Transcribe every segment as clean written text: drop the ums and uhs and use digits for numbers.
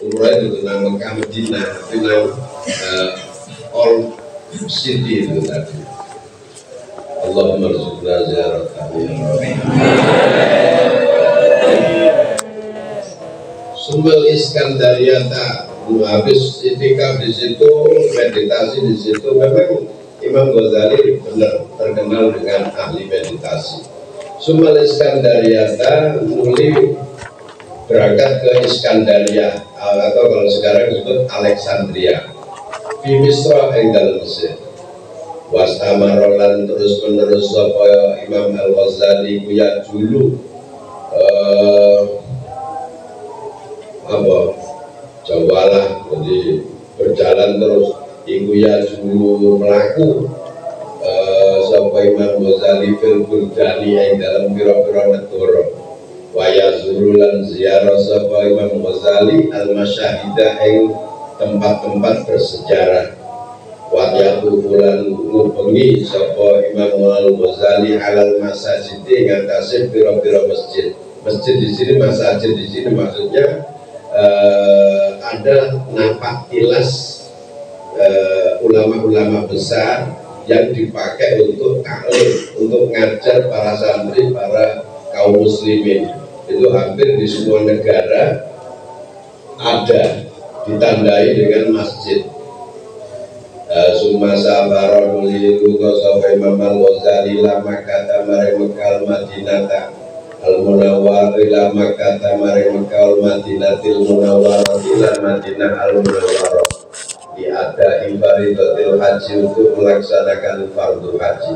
umroh itu tentang Mekah Madinah, tentang all city itu tadi. Allahumma rzuqna ziyaratah. Sumbal Iskandariyata, habis itikaf di situ, meditasi di situ. Memang Imam Ghazali benar terkenal dengan ahli meditasi. Sumbal Iskandariyata muli berangkat ke Iskandaria atau kalau sekarang disebut Alexandria. Di Misra yang dalam Mesir. Wastamarolan terus menerus supaya Imam Al Ghazali kuya dulu cobalah jadi berjalan terus ikuya dulu melaku supaya Imam Ghazali fil buldani yang dalam pira-pira negara waya zurulan ziarah supaya Imam Ghazali al masyahidah yang tempat-tempat bersejarah wajatu bulan ngubengi sapa Imam Al-Ghazali alal masajid ngatasi pira-pira masjid. Masjid di sini, masjid di sini maksudnya ada nampak tilas ulama-ulama besar yang dipakai untuk taklim, untuk ngajar para santri, para kaum muslimin. Itu hampir di semua negara ada, ditandai dengan masjid. Sumasa baroduli lugo sampai Imam Al-Ghazali lama kata mare Mekal Madinata Al-Munawwar ila Makkah mare Mekal Madinatil Munawwar ila Madinah Al-Munawwar diada ibadatul haji untuk melaksanakan fardu haji.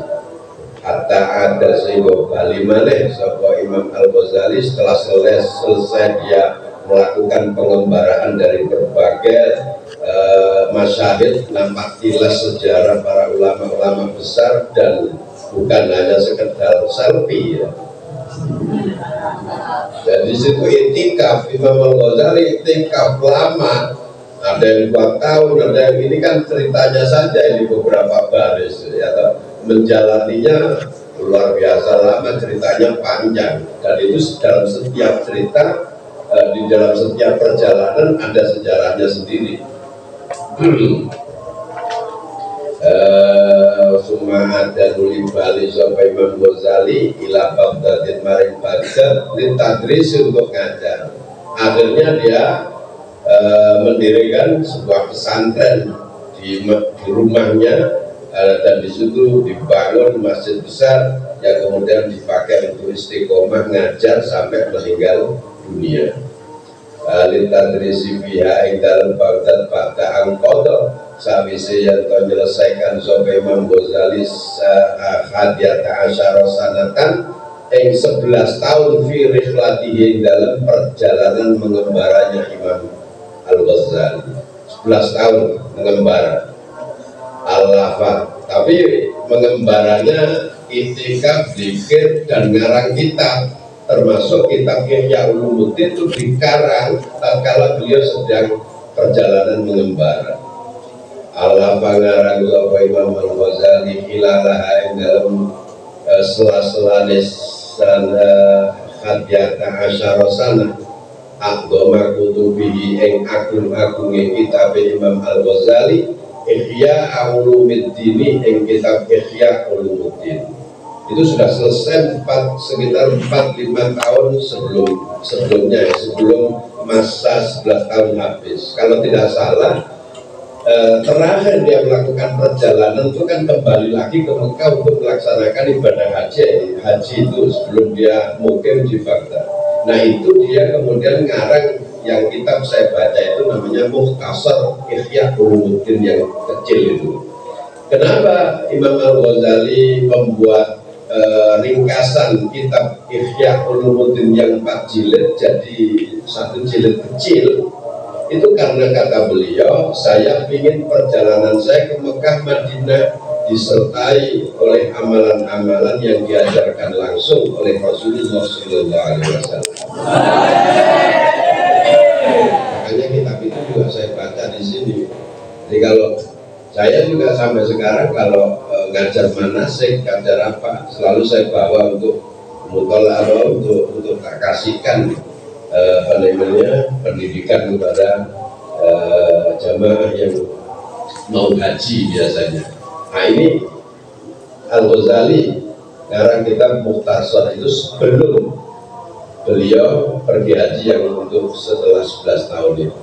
Hatta ada sehingga bali maneh sapa Imam Al-Ghazali setelah selesai dia melakukan pengembaraan dari berbagai masyahid, nampak tilas sejarah para ulama-ulama besar dan bukan hanya sekedar selfie ya. Dan di situ itikaf Imam Al-Ghazali itikaf lama, ada yang 4 tahun, ada yang ini kan ceritanya saja ini beberapa baris ya, menjalaninya luar biasa lama, ceritanya panjang dan itu dalam setiap cerita di dalam setiap perjalanan ada sejarahnya sendiri. Summa ada nuli bali sampai Imam Ghazali ila Baghdadin maring Baghdad ditadris untuk ngajar. Akhirnya dia mendirikan sebuah pesantren di rumahnya dan di situ dibangun masjid besar yang kemudian dipakai untuk istiqomah ngajar sampai meninggal dunia. Litadrisi biha ing dalam Baghdad pada angkodo sawise yang telah menyelesaikan sampai Imam Ghazali hadiyata asyara sanatan ing 11 tahun fi rikhlatihi dalam perjalanan mengembaranya Imam Al-Ghazali 11 tahun mengembara al-lafat, tapi mengembaranya itikaf, zikir dan ngarang kitab, termasuk kitab Ihya Ulumuddin itu dikarang tatkala beliau sedang perjalanan mengembara. Allah pangarang sapa Imam Al-Ghazali ilalah ing dalam sela-sela lisan hadiyata asyara sana agama kutubihi ing agung-agunge kitab Imam Al-Ghazali Ihya Ulumuddin ing kitab Ihya Ulumuddin. Itu sudah selesai sekitar 4-5 tahun sebelumnya, sebelum masa 11 tahun habis. Kalau tidak salah, terakhir dia melakukan perjalanan itu kan kembali lagi ke Mekah untuk melaksanakan ibadah haji itu sebelum dia mukim di Baghdad. Nah itu dia kemudian ngarang yang kitab saya baca itu namanya Mukhtasar Ihya Ulumuddin yang kecil itu. Kenapa Imam Al-Ghazali membuat ringkasan kitab Ihya Ulumuddin yang 4 jilid jadi 1 jilid kecil? Itu karena kata beliau, saya ingin perjalanan saya ke Mekah Madinah disertai oleh amalan-amalan yang diajarkan langsung oleh Rasulullah SAW. Makanya kitab itu juga saya baca di sini. Jadi kalau saya juga sampai sekarang kalau ngajar manasik, ngajar apa, selalu saya bawa untuk mutola'ah, untuk tak kasihkan pendidikan kepada jamaah yang mau haji biasanya. Nah ini Al-Ghazali ngarang kitab Mukhtasar itu sebelum beliau pergi haji yang untuk setelah 11 tahun itu.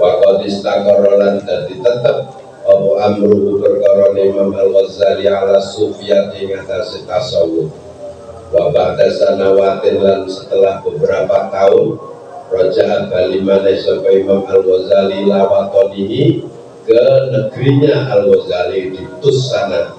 Waqad istaqarrolan dadi tetep apa amruhu perkara Imam Al-Ghazali ala sufiyati ngatasi tasawuf. Wa ba'da sanawatin lan setelah beberapa tahun Raja'at balimane sampai Imam Al-Ghazali lawatonihi ke negerinya Al-Ghazali di Tusana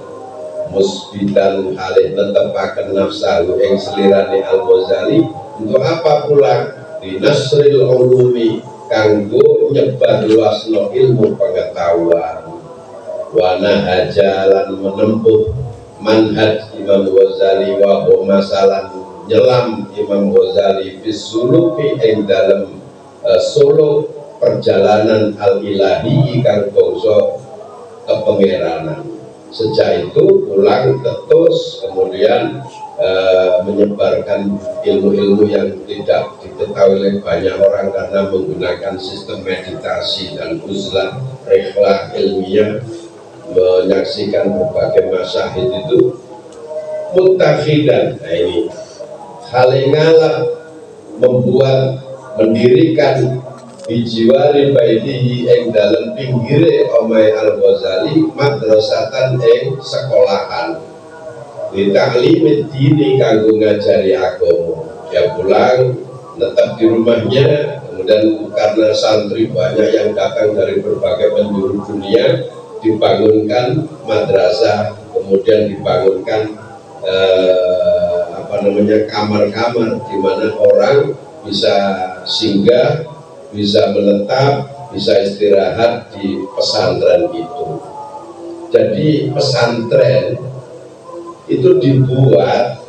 musbidan halih netepaken nafsahu ing selirane Al-Ghazali untuk apa pula di nasril ulumi kanggo nyebar luasno ilmu pengetahuan wana hajalan menempuh manhaj Imam Ghazali wa masalan nyelam Imam Ghazali fisuluki ing dalam suluk perjalanan al-ilahi kang bangsa kepengeranan. Sejak itu pulang terus kemudian menyebarkan ilmu-ilmu yang tidak diketahui oleh banyak orang karena menggunakan sistem meditasi dan uzlah rihlah ilmiah, menyaksikan berbagai masyahid itu mutakhidan. Nah ini hal yang ngalap membuat mendirikan bijiwari baitihi ing dalam pinggire omai Al-Ghazali madrasatan ing sekolahan di taklim dini kanggo ngajari agama. Dia pulang tetap di rumahnya, kemudian karena santri banyak yang datang dari berbagai penjuru dunia, dibangunkan madrasah, kemudian dibangunkan kamar-kamar di mana orang bisa singgah, bisa menetap, bisa istirahat di pesantren itu. Jadi pesantren itu dibuat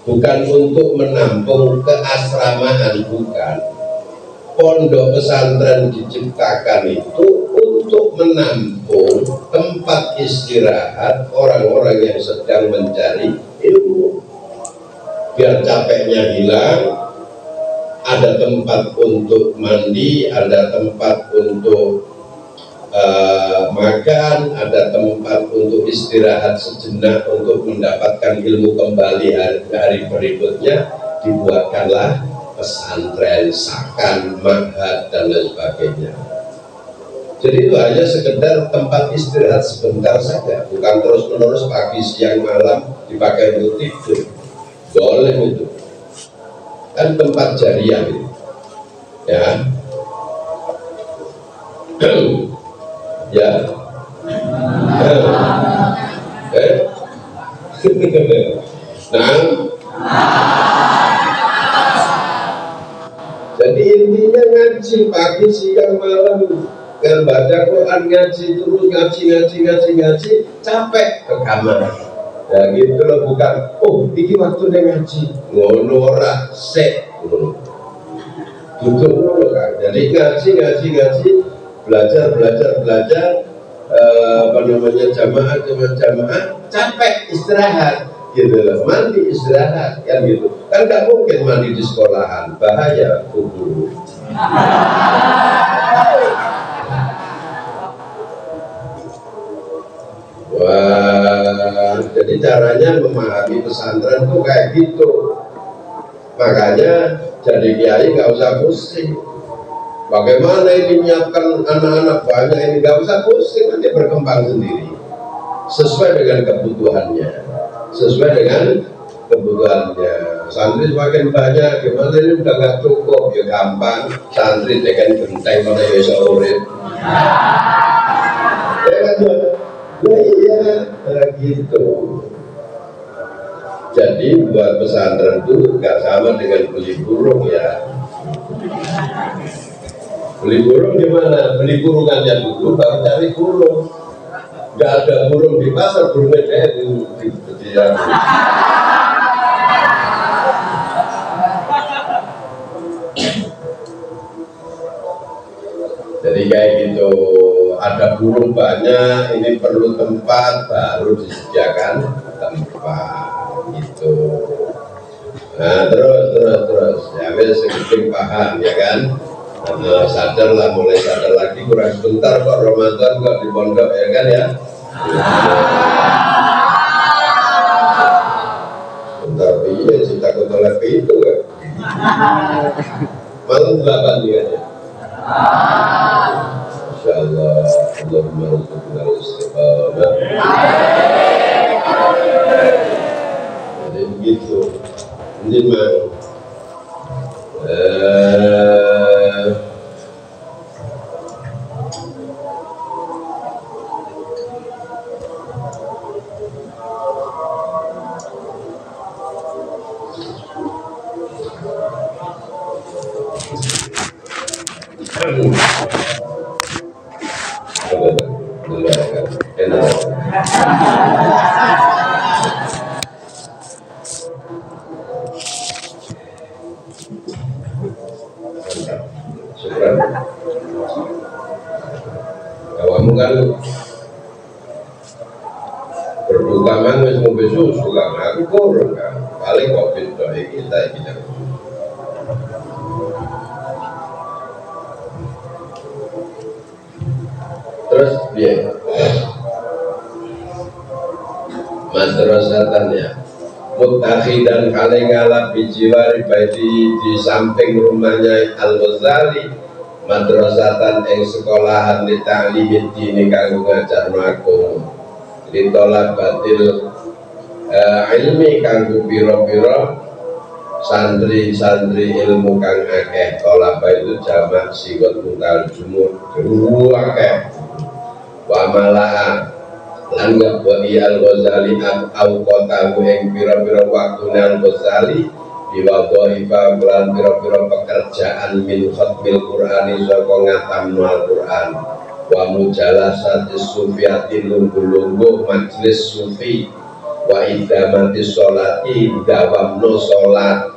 bukan untuk menampung keasramaan, bukan. Pondok pesantren diciptakan itu untuk menampung tempat istirahat orang-orang yang sedang mencari ilmu. Biar capeknya hilang, ada tempat untuk mandi, ada tempat untuk makan, ada tempat untuk istirahat sejenak untuk mendapatkan ilmu kembali hari berikutnya. Dibuatkanlah pesantren, sakan, ma'had dan lain sebagainya. Jadi itu hanya sekedar tempat istirahat sebentar saja, bukan terus-menerus pagi, siang, malam dipakai untuk tidur. Boleh itu. Kan tempat jariah itu. Ya. Ya. Nah. Jadi intinya ngaji pagi, siang, malam, dengan baca Quran, ngaji terus, ngaji, capek ke kamar. Ya gitu loh, bukan, oh ini waktunya ngaji, ngono ora sek, duduk dulu kan. Jadi ngaji, belajar, jamaah, capek, istirahat. Gitu loh, mandi istirahat kan gitu kan, nggak mungkin mandi di sekolahan, bahaya kubur. Wah, jadi caranya memahami pesantren tuh kayak gitu. Makanya jadi kiai nggak usah pusing. Bagaimana ini menyiapkan anak-anak banyak ini, nggak usah pusing, nanti berkembang sendiri sesuai dengan kebutuhannya. Santri semakin banyak, gimana ini udah gak cukup, ya gampang, santri dengan genteng pada bisa urip. Iya, gitu. Jadi buat pesantren itu gak sama dengan beli burung ya. Beli burung gimana? Beli burungannya dulu, baru cari burung. Gak ada burung di pasar, burungnya di jadi kayak gitu, ada burung banyak, ini perlu tempat, baru disediakan tempat gitu. Nah terus ya wes penting paham ya kan. Sadar lah, mulai sadar lagi, kurang sebentar kok Ramadan kok di pondok ya kan ya. Bentar iya cinta kotolep itu kan. Malam berapa dia ya? Insyaallah Allahumma rzuqna al-istiqamah. Jadi begitu. Ini memang kamu kan berbuka man wis ngombe susu kan aku kurang kan paling covid doh kita iki terus dia madrasatannya mutakhidan kali ngalap bijiwari baiti di samping rumahnya Al-Ghazali madrasatan ing sekolahan di ta'limid dini kanggo ngajarno agama ditolak batil ilmi kanggo pira-pira santri-santri ilmu kang akeh tolak itu jamak siwat mutal jumur akeh wa malaha lan ngabdi Al-Ghazali au kota ing pira-pira waktune Al-Ghazali diwadhaifa lan pira-pira pekerjaan min khatmil Qur'ani saka ngatamno Al-Qur'an wa mujalasati sufiyati lungguh-lungguh majelis sufi wa idamati sholati dawamno sholat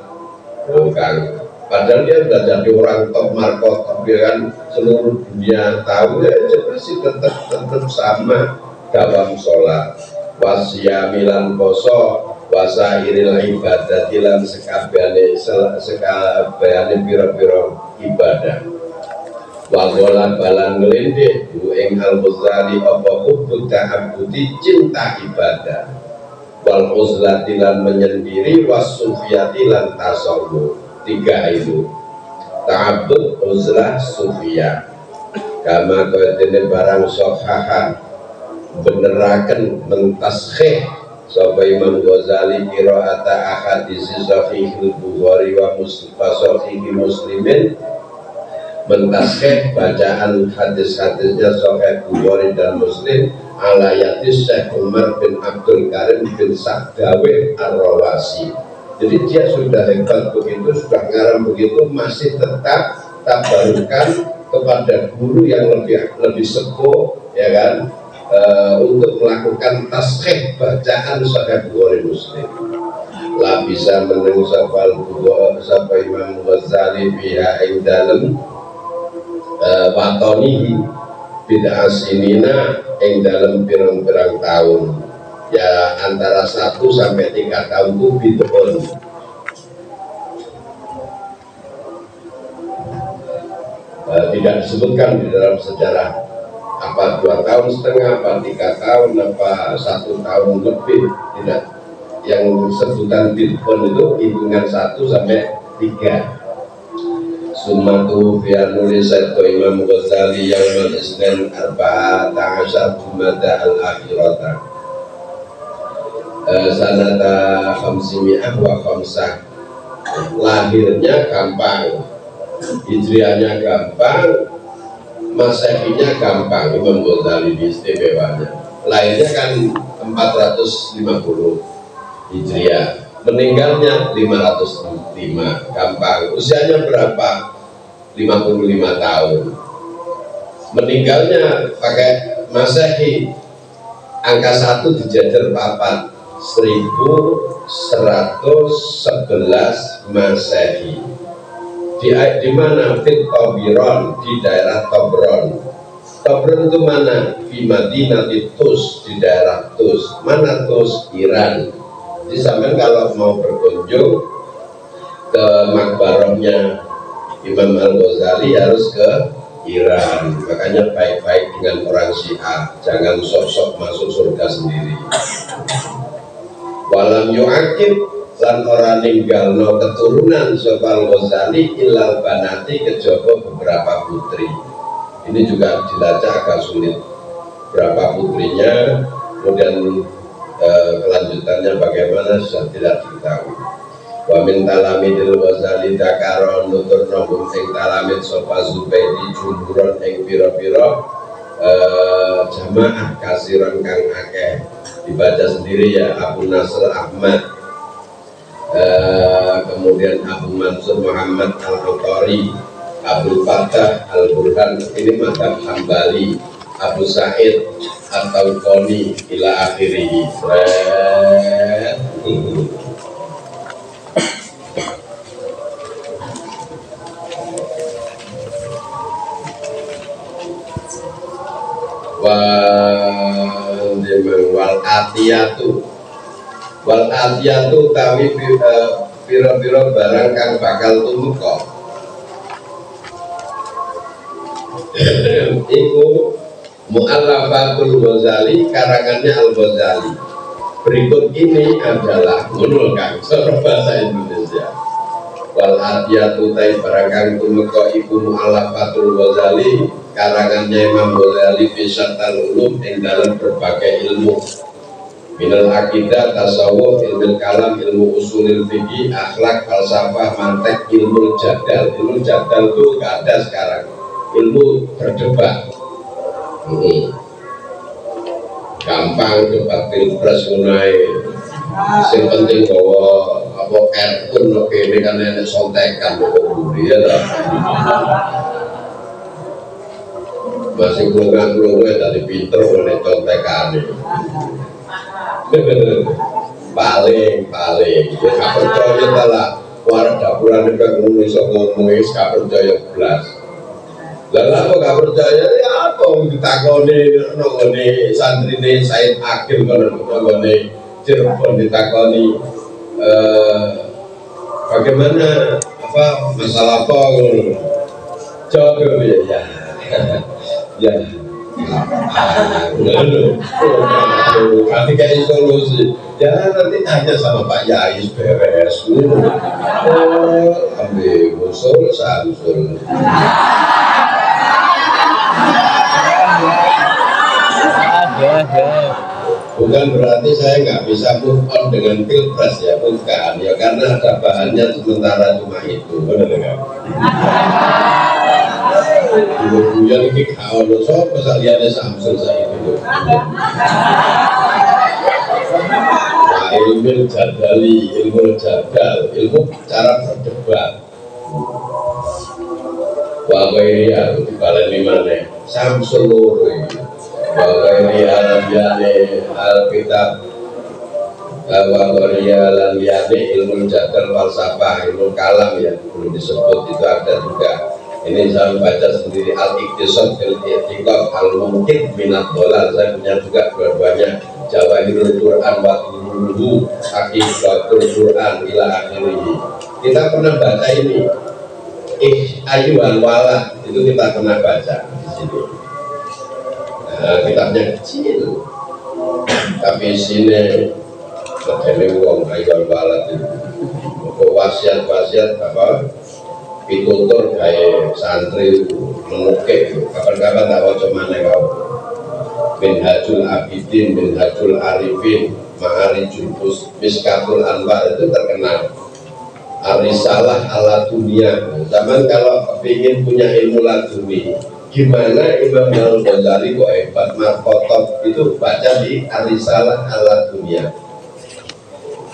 bukan padahal dia sudah jadi orang top markot tapi kan seluruh dunia tahu ya masih tetap sama dawam sholat wasyamilan poso wasairil ibadah dilan sekabehane pira-pira ibadah wagolan balan ngelindih ing Al-Ghazali apa hubbu ta'abbudi cinta ibadah wal uzlati lan menyendiri wasufiyati lan tasawuf tiga itu ta'abbud uzlah sufiyah kama kaya barang sohahan beneraken mentaskhih sapa Imam Ghazali qiraata ahadits sahihul Bukhari wa Muslimin mentaskhih bacaan hadis-hadisnya Sahih Bukhari dan Muslim ala yatis Syekh Umar bin Abdul Karim bin Sa'dawi Ar-Rawasi. Jadi dia sudah hebat begitu, sudah ngarang begitu, masih tetap tabarukan kepada guru yang lebih sepuh ya kan, untuk melakukan taskhih bacaan Sahih Bukhari Muslim. Lah bisa meneng sapa Imam Ghazali biha ing dalem watonihi bid'ah sinina ing dalam pirang-pirang tahun ya antara 1 sampai 3 tahun itu bid'un tidak disebutkan di dalam sejarah apa 2,5 tahun apa 3 tahun apa 1 tahun lebih tidak yang sebutan bid'un itu hitungan 1 sampai 3 Sumatu biar nulis itu Imam Ghazali yang Isnin Arba'ata Asyar Jumada Al-Akhirata sanata khamsimi'ah wa khamsah lahirnya gampang hijriahnya gampang masehinya gampang Imam Ghazali di istimewanya lahirnya kan 450 hijriah meninggalnya 505 gampang usianya berapa 55 tahun meninggalnya pakai masehi angka 1 dijajar 4 1111 masehi di mana fit Tobiron di daerah Tobron itu mana di Madinah di Tus di daerah Tus mana Tus Iran. Jadi sampai kalau mau berkunjung ke makbarahnya Imam Al-Ghazali harus ke Iran. Makanya baik-baik dengan orang Syiah, jangan sok-sok masuk surga sendiri. Walam yu'akib lan ora ninggalno keturunan sapa Al-Ghazali ilal banati kejaba beberapa putri. Ini juga dilacak agak sulit berapa putrinya, kemudian kelanjutannya bagaimana sudah tidak diketahui. Wa min talamidil Ghazali dakaron nutur nombung sing talamid sapa Zubaidi jumhuron ing pira-pira jamaah kasiron kang akeh. Dibaca sendiri ya, Abu Nasr Ahmad, kemudian Abu Mansur Muhammad Al-Qari, Abu Fattah Al-Burhan, ini madhab Hambali, Abu Sa'id atau Koni ila akhirih. wal atiyatu tawi pira-pira barang kang bakal tumeka iku mu'allafatul Ghazali, karangannya Al-Ghazali. Berikut ini adalah menurut kang bahasa Indonesia. Wal atiyatu tawi barang kang tumeka iku mu'allafatul Ghazali, karangannya Imam Ghazali fisyatal ulum ing dalam berbagai ilmu, minal akidah, tasawuf, ilmu kalam, ilmu usulil fikih, akhlak, falsafah, mantek, ilmu jadal. Ilmu jadal itu gak ada sekarang, ilmu berdebat. Gampang debat pilpres mengenai yang penting bahwa apa pun oke ini kan nenek sontekan ya lah. Masih keluar dari pinter oleh contekan paling gak percaya talah warga dapuran juga ngomong gak percaya belas. Lalu apa gak percaya ya apa ditakoni nongoni santri ini Said Akil nongoni Cirebon ditakoni bagaimana apa masalah apa jawab ya ketika solusi jangan nanti tanya sama Pak Yai beres ambil usul samsul bukan berarti saya nggak bisa move on dengan pilpres ya, bukan ya, karena ada bahannya sementara cuma itu, benar nggak? Kemudian ini kalau so pesaliannya Samsul saya itu. Nah, ilmu jadali, ilmu jadal, ilmu cara berdebat. Wawairia di balen mana? Samsul loro ini. Wawairia lambiyane Alkitab. Wawairia lambiyane ilmu jadal falsafah, ilmu kalam ya belum disebut itu ada juga. Ini saya baca sendiri Al-Iqtisad fil-I'tiqad Al-Mungkid Minat Dolal. Saya punya juga dua-duanya, Jawahirul Quran wa Turuluhu Haqiqatul Quran ila akhirih. Kita pernah baca ini Ayyuhal Wala, itu kita pernah baca di sini. Nah, kitabnya kecil tapi sini ada wong Ayyuhal Wala itu wasiat-wasiat apa pitutur kayak santri menukik kapan-kapan tak wajah mana kau Minhajul Abidin, Minhajul Arifin, Ma'arijul Miskatul Anwar itu terkenal. Arisalah ala dunia. Zaman kalau ingin punya ilmu laduni, gimana Imam Al-Ghazali kok hebat, Markotop itu baca di Arisalah ala dunia.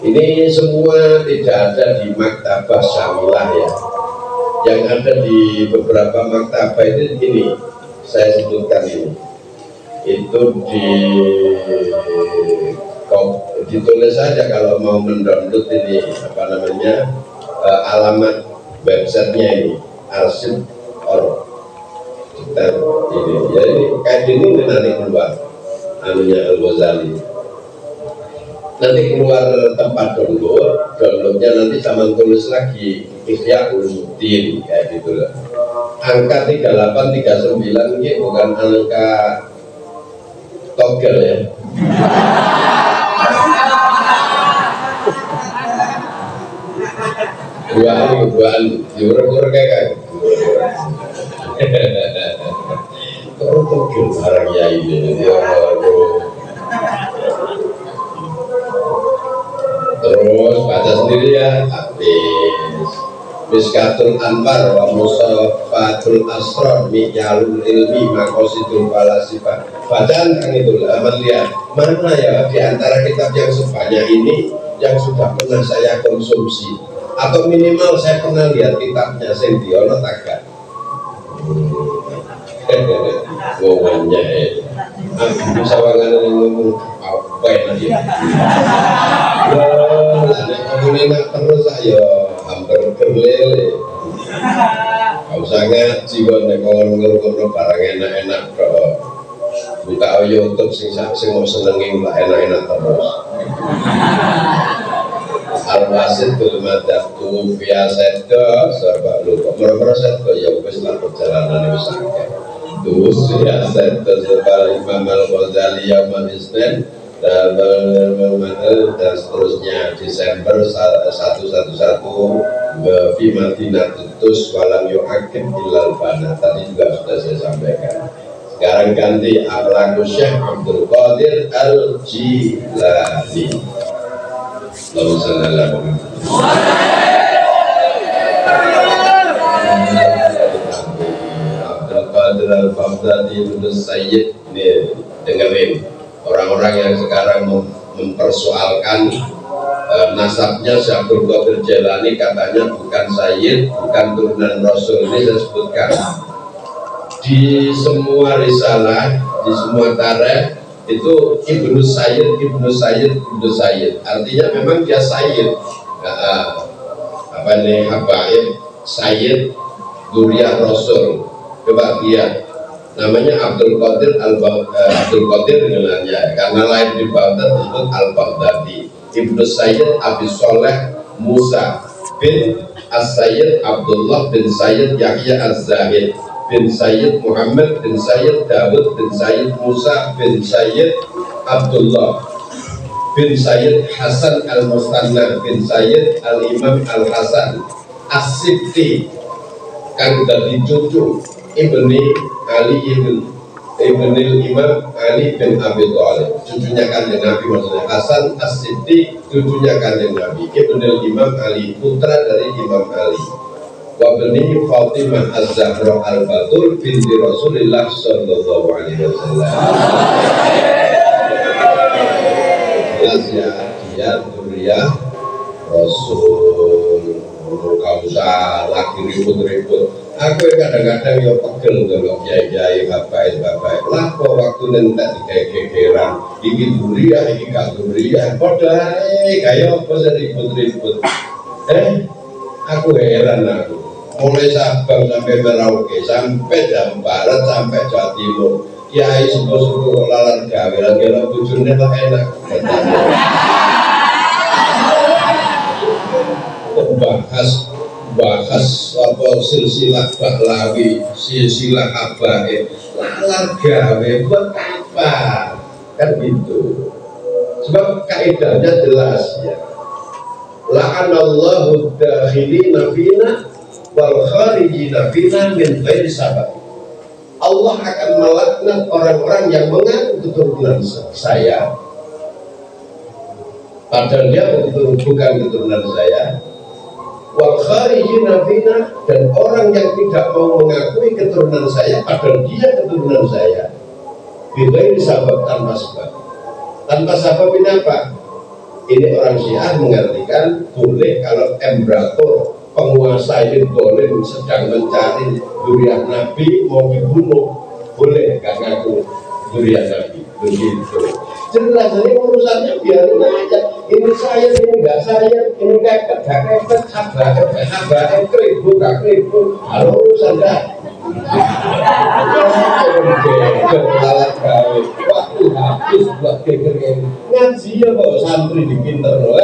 Ini semua tidak ada di Maktabah Syamilah ya. Yang ada di beberapa maktabah itu ini saya sebutkan ini itu ditulis saja kalau mau mendownload ini apa namanya alamat websitenya ini arsip.org ini ya ini kayak gini nanti keluar anunya Al-Ghazali nanti keluar tempat downloadnya nanti sama tulis lagi Ihya Ulumuddin kayak gitu loh. Angka 3839 ini bukan angka togel ya. Buaan diurut-urut kayak kalau togel barang ya ini terus baca sendiri ya. Habis Miskatul Anwar wa Musafatul Asrar Mi'yalul Ilmi Maqasidul Falasifah. Bacaan kan itu lah, lihat mana ya di antara kitab yang sebanyak ini yang sudah pernah saya konsumsi atau minimal saya pernah lihat kitabnya sing diono tagat. Ngomongnya aku bisa ngomong apa ini ngomongin terus ayo hampir berlele gak usah ngaji kok nek ngomong barang enak-enak kok buka YouTube sing mau senengin lah enak-enak terus. Al-Wasid bil madhab tu biasa itu serba lu kok merasa kok ya wis lah perjalanan wis akeh. Terus biasa itu serba Imam Al-Ghazali Yaumul Isnin dan seterusnya Desember 111 fi Madinah tutus walam yu'aqib ilal bana. Tadi juga sudah saya sampaikan. Sekarang ganti Akhlaqus Syekh Abdul Qadir Al-Jilani. Allahumma shalli ala Muhammad. Abdul Qadir Al-Baghdadi Ibnu Sayyid. Ini dengerin orang-orang yang sekarang mempersoalkan nasabnya Syekh Abdul Qadir Jilani, katanya bukan Sayyid, bukan turunan Rasul. Ini saya sebutkan di semua risalah, di semua tarikh itu Ibnu Sayyid, Ibnu Sayyid, Ibnu Sayyid. Artinya memang dia Sayyid. Apa nih habaib Sayyid Duriyah Rasul. Coba dia namanya Abdul Qadir Abdul Qadir dengannya karena lahir di Baghdad disebut Al-Baghdadi. Ibnu Sayyid Abi Soleh Musa bin As-Sayyid Abdullah bin Sayyid Yahya Az-Zahid bin Sayyid Muhammad bin Sayyid Dawud bin Sayyid Musa bin Sayyid Abdullah bin Sayyid Hasan Al-Mustanna bin Sayyid Al-Imam Al-Hasan As-Sibti kan dari cucu Ibni Ali Ibni Imam Ali bin Abi Thalib, cucunya Kanjeng Nabi, maksudnya Hasan As-Sibti cucunya Kanjeng Nabi, Ibni Imam Ali putra dari Imam Ali. Wabni Fatimah Az-Zahra Al-Batul binti Rasulullah Sallallahu Alaihi Wasallam. Jelas ya, dia Duriyah Rasul. Kau usah lagi ribut-ribut. Aku kadang-kadang ya pegel kalau kiai-kiai bapak lah kok waktu nanti dikegeran ini Duriyah, ini gak Duriyah padha kayak apa sih ribut-ribut. Aku heran aku. Mulai Sabang sampai Merauke, sampai Jawa Barat, sampai Jawa Timur, kiai suku-suku lalar gawe, lagi bujurnya lah enak. bahas apa silsilah Bahlawi, silsilah Habaib, lalar gawe buat apa? Kan gitu. Sebab kaidahnya jelas ya. La'anallahu dakhilina fina wal kharijina fina min ghairi sabab. Allah akan melaknat orang-orang yang mengaku keturunan saya padahal dia bukan keturunan saya, wal kharijina fina, dan orang yang tidak mau mengakui keturunan saya padahal dia keturunan saya bi ghairi sabab, tanpa sebab. Tanpa sebab ini apa? Ini orang Syiah mengartikan boleh kalau imperator penguasa ini boleh sedang mencari Duriyah Nabi mau dibunuh, boleh gak ngaku Duriyah Nabi, begitu. Jelas ini urusannya biarin aja. Ini saya, ini enggak saya, ini kepet, gak kepet, habak, keribu, gak keribu. Kalau urusan dah. Waktu habis buat kekerin. Ngaji ya kok santri di pinter loh.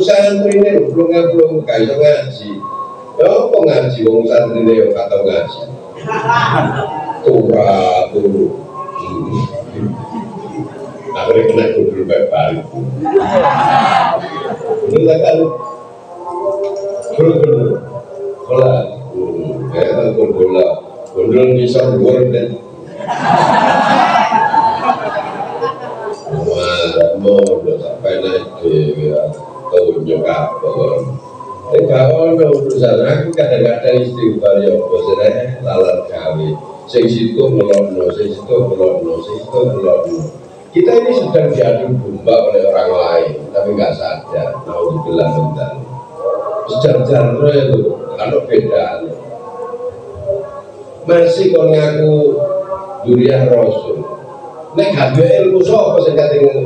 santri ini belum kaya ngaji. Ya apa ngaji wong santri ini yang kata ngaji. Turu. Akhirnya kena kudul balik. Ini kan kudul. Kola. Kan kudul. Kudul bisa luar dan. Mau udah sampai naik ya tahu juga kalau urusan aku kadang-kadang istighfar ya bosnya lalat kami sing situ melokno kita ini sedang diadu domba oleh orang lain tapi nggak sadar mau dibilang bentar sejarah itu kalau beda masih kau ngaku durian rasul nek gak ilmu sapa sing kating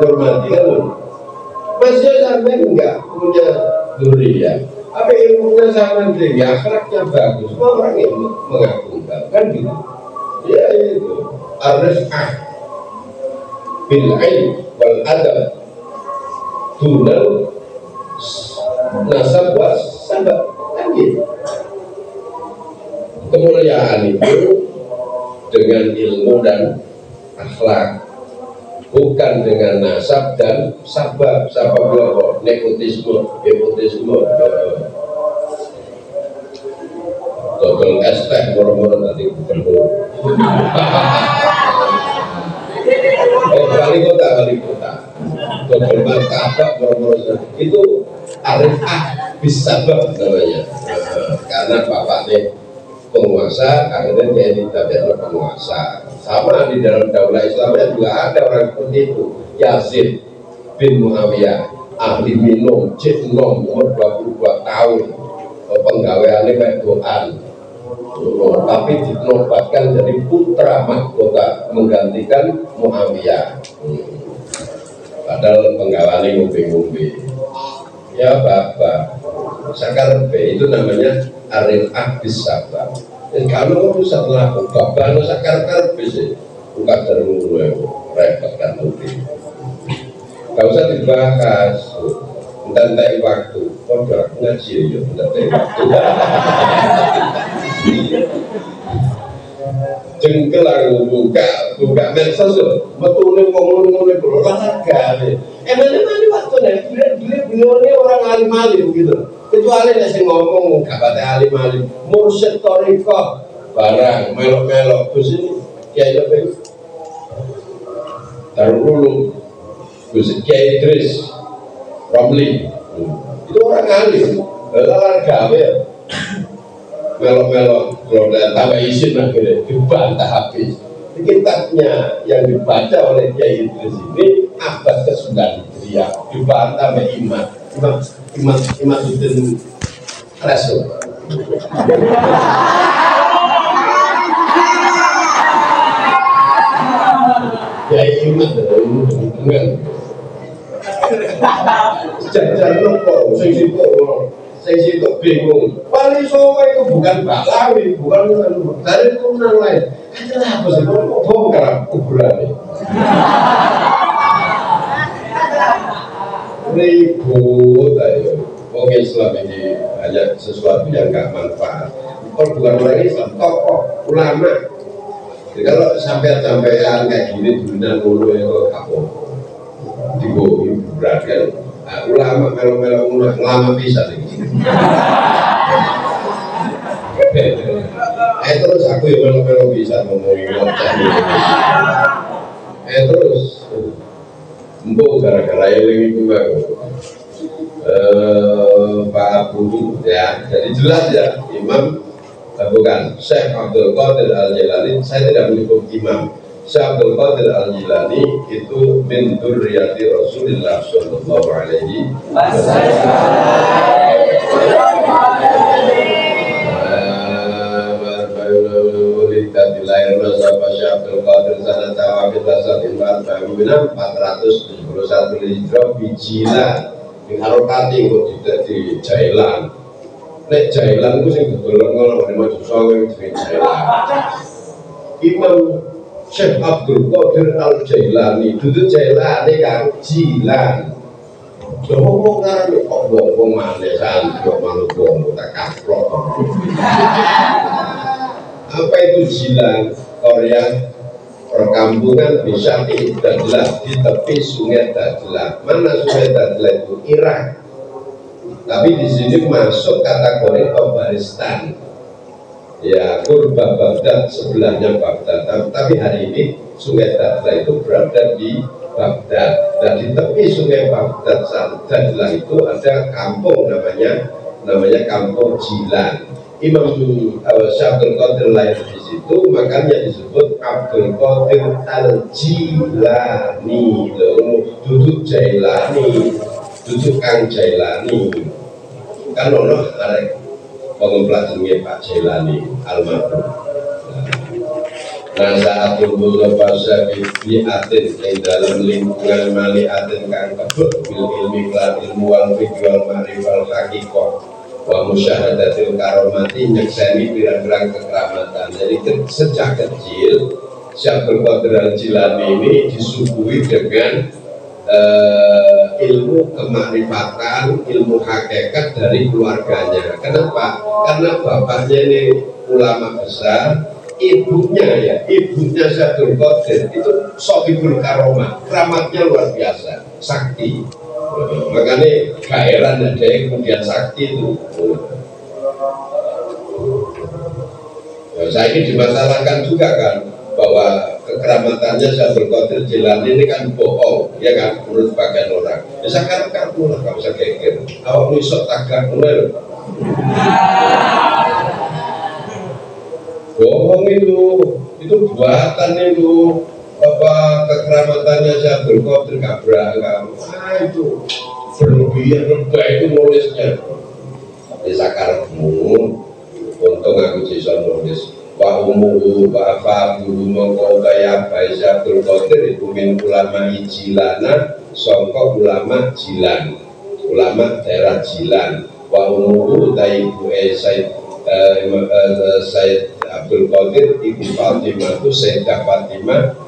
normal kan masih sampai enggak punya durian apa ilmunya sama tinggi akhlaknya bagus semua orang yang mengagumkan kan gitu ya itu ar-rif'ah bil ilm wal adab dunal nasab was sabab kan gitu kemuliaan itu dengan ilmu dan akhlak bukan dengan nasab dan sabab apa nepotisme total es teh moro-moro tadi ketemu wali kota total martabak moro-moro itu arifah bisabab namanya karena bapaknya penguasa akhirnya dia tidak penguasa. Sama di dalam daulah Islamnya juga ada orang seperti itu. Yazid bin Muawiyah ahli minum nom umur 22 tahun penggaweannya kayak doan tapi dinobatkan jadi putra mahkota menggantikan Muawiyah padahal penggaweannya ngombe-ngombe ya bapak sakarpe itu namanya arifah bisabab. Dan kalau setelah bapak sakarpe sih bukan terlalu repot kan mungkin gak usah dibahas entar waktu udah ngaji ya entar waktu jengkel aku buka medsos betulnya ngomong-ngomong olahraga emangnya nanti waktunya beliau ini orang alim-alim gitu kecuali nasi ngomong gak pada alim-alim mursyid thariqah barang melok-melok terus ini ya baik Darul Gus Kiai Idris Romli itu orang alim olahraga ya melok-melok kalau tambah izin akhirnya dibantah habis kitabnya yang dibaca oleh Kiai Idris ini abad ke-9 Hijriah dibantah oleh Imam Hidin Rasul Kiai Imam dengan jajar nopo saya situ bingung Wali Songo itu bukan Baklawi bukan dari turunan lain kenapa sih kok bongkar kuburan ini ribut ayo orang Islam ini hanya sesuatu yang gak manfaat bukan orang Islam tokoh ulama jadi kalau sampai-sampaian kayak gini dunia dulu itu kapok dibawa hiburan kan ulama melo-melo ulama bisa nih terus aku yang melo-melo bisa ngomongin terus mbok gara-gara eling itu Pak Abu ya jadi jelas ya Imam bukan Syekh Abdul Qadir Al-Jilani saya tidak menyebut imam Syekh Abdul Qadir Al-Jilani itu min dzurriyyati Rasulillah sallallahu alaihi wasallam dilahir Rasulullah Syekh Abdul Qadir sanata wa bilasatin ba'da 471 Hijrah bijilan ing harokati kok tidak di Jailan nek Jailan itu sing didolong oleh maju sawe di Jailan Imam Syekh Abdul Qadir Al-Jailani itu Jailani kan Jilan Ngomong ngarep kok ngomong maneh santri kok manut ngomong tak kaprok. Apa itu jilan? Korea perkampungan bisa Dadlah di tepi sungai Dadlah. Mana sungai Dadlah itu? Irak. Tapi di sini masuk kategori Afghanistan. Ya, Kurba Baghdad sebelahnya Baghdad. Tapi hari ini sungai Dadlah itu berada di Baghdad. Dan di tepi sungai Baghdad Dadlah itu ada kampung namanya Kampung Jilan. Imam Syabdul Qadir lahir di situ, makanya disebut Abdul Qadir Al-Jilani, duduk Jailani, duduk Kang Jailani. Kan ono arek pengemplat jenenge Pak Jailani almarhum. Nah, saat tumbuh lepasa di atin yang dalam lingkungan mali atin kang kebut bil ilmi kelan ilmu wal fikwal ma'rifal hakikoh wa musyahadatil karomati nyekseni pirang-pirang kekeramatan. Jadi sejak kecil Syabdul Qadir Al-Jilani ini disuguhi dengan ilmu kemakrifatan, ilmu hakikat dari keluarganya. Kenapa? Karena bapaknya ini ulama besar, ibunya Syabdul Qadir itu sohibul karomah, keramatnya luar biasa, sakti. Makanya gak heran ada yang kemudian sakti itu. Saya ini dimasalahkan juga kan bahwa kekeramatannya Syabdul Qadir Jilani ini kan bohong, ya kan, menurut bagian orang. Bisa kan kamu lah, kamu bisa geger. Awak misok tagak mulai. Bohong itu buatan itu. Apa kekeramatannya Syabdul Qadir gak beragam. Itu berlebihan lebay itu nulisnya. Bisa karepmu, untung aku bisa nulis. Wa umuhu wa afabu mongko kaya bae Syabdul Qadir iku min ulama Jilana, sangka ulama Jilan, ulama daerah Jilan. Wa umuhu taibu Said Abdul Qadir ibu Fatimah itu Sayyidah Fatimah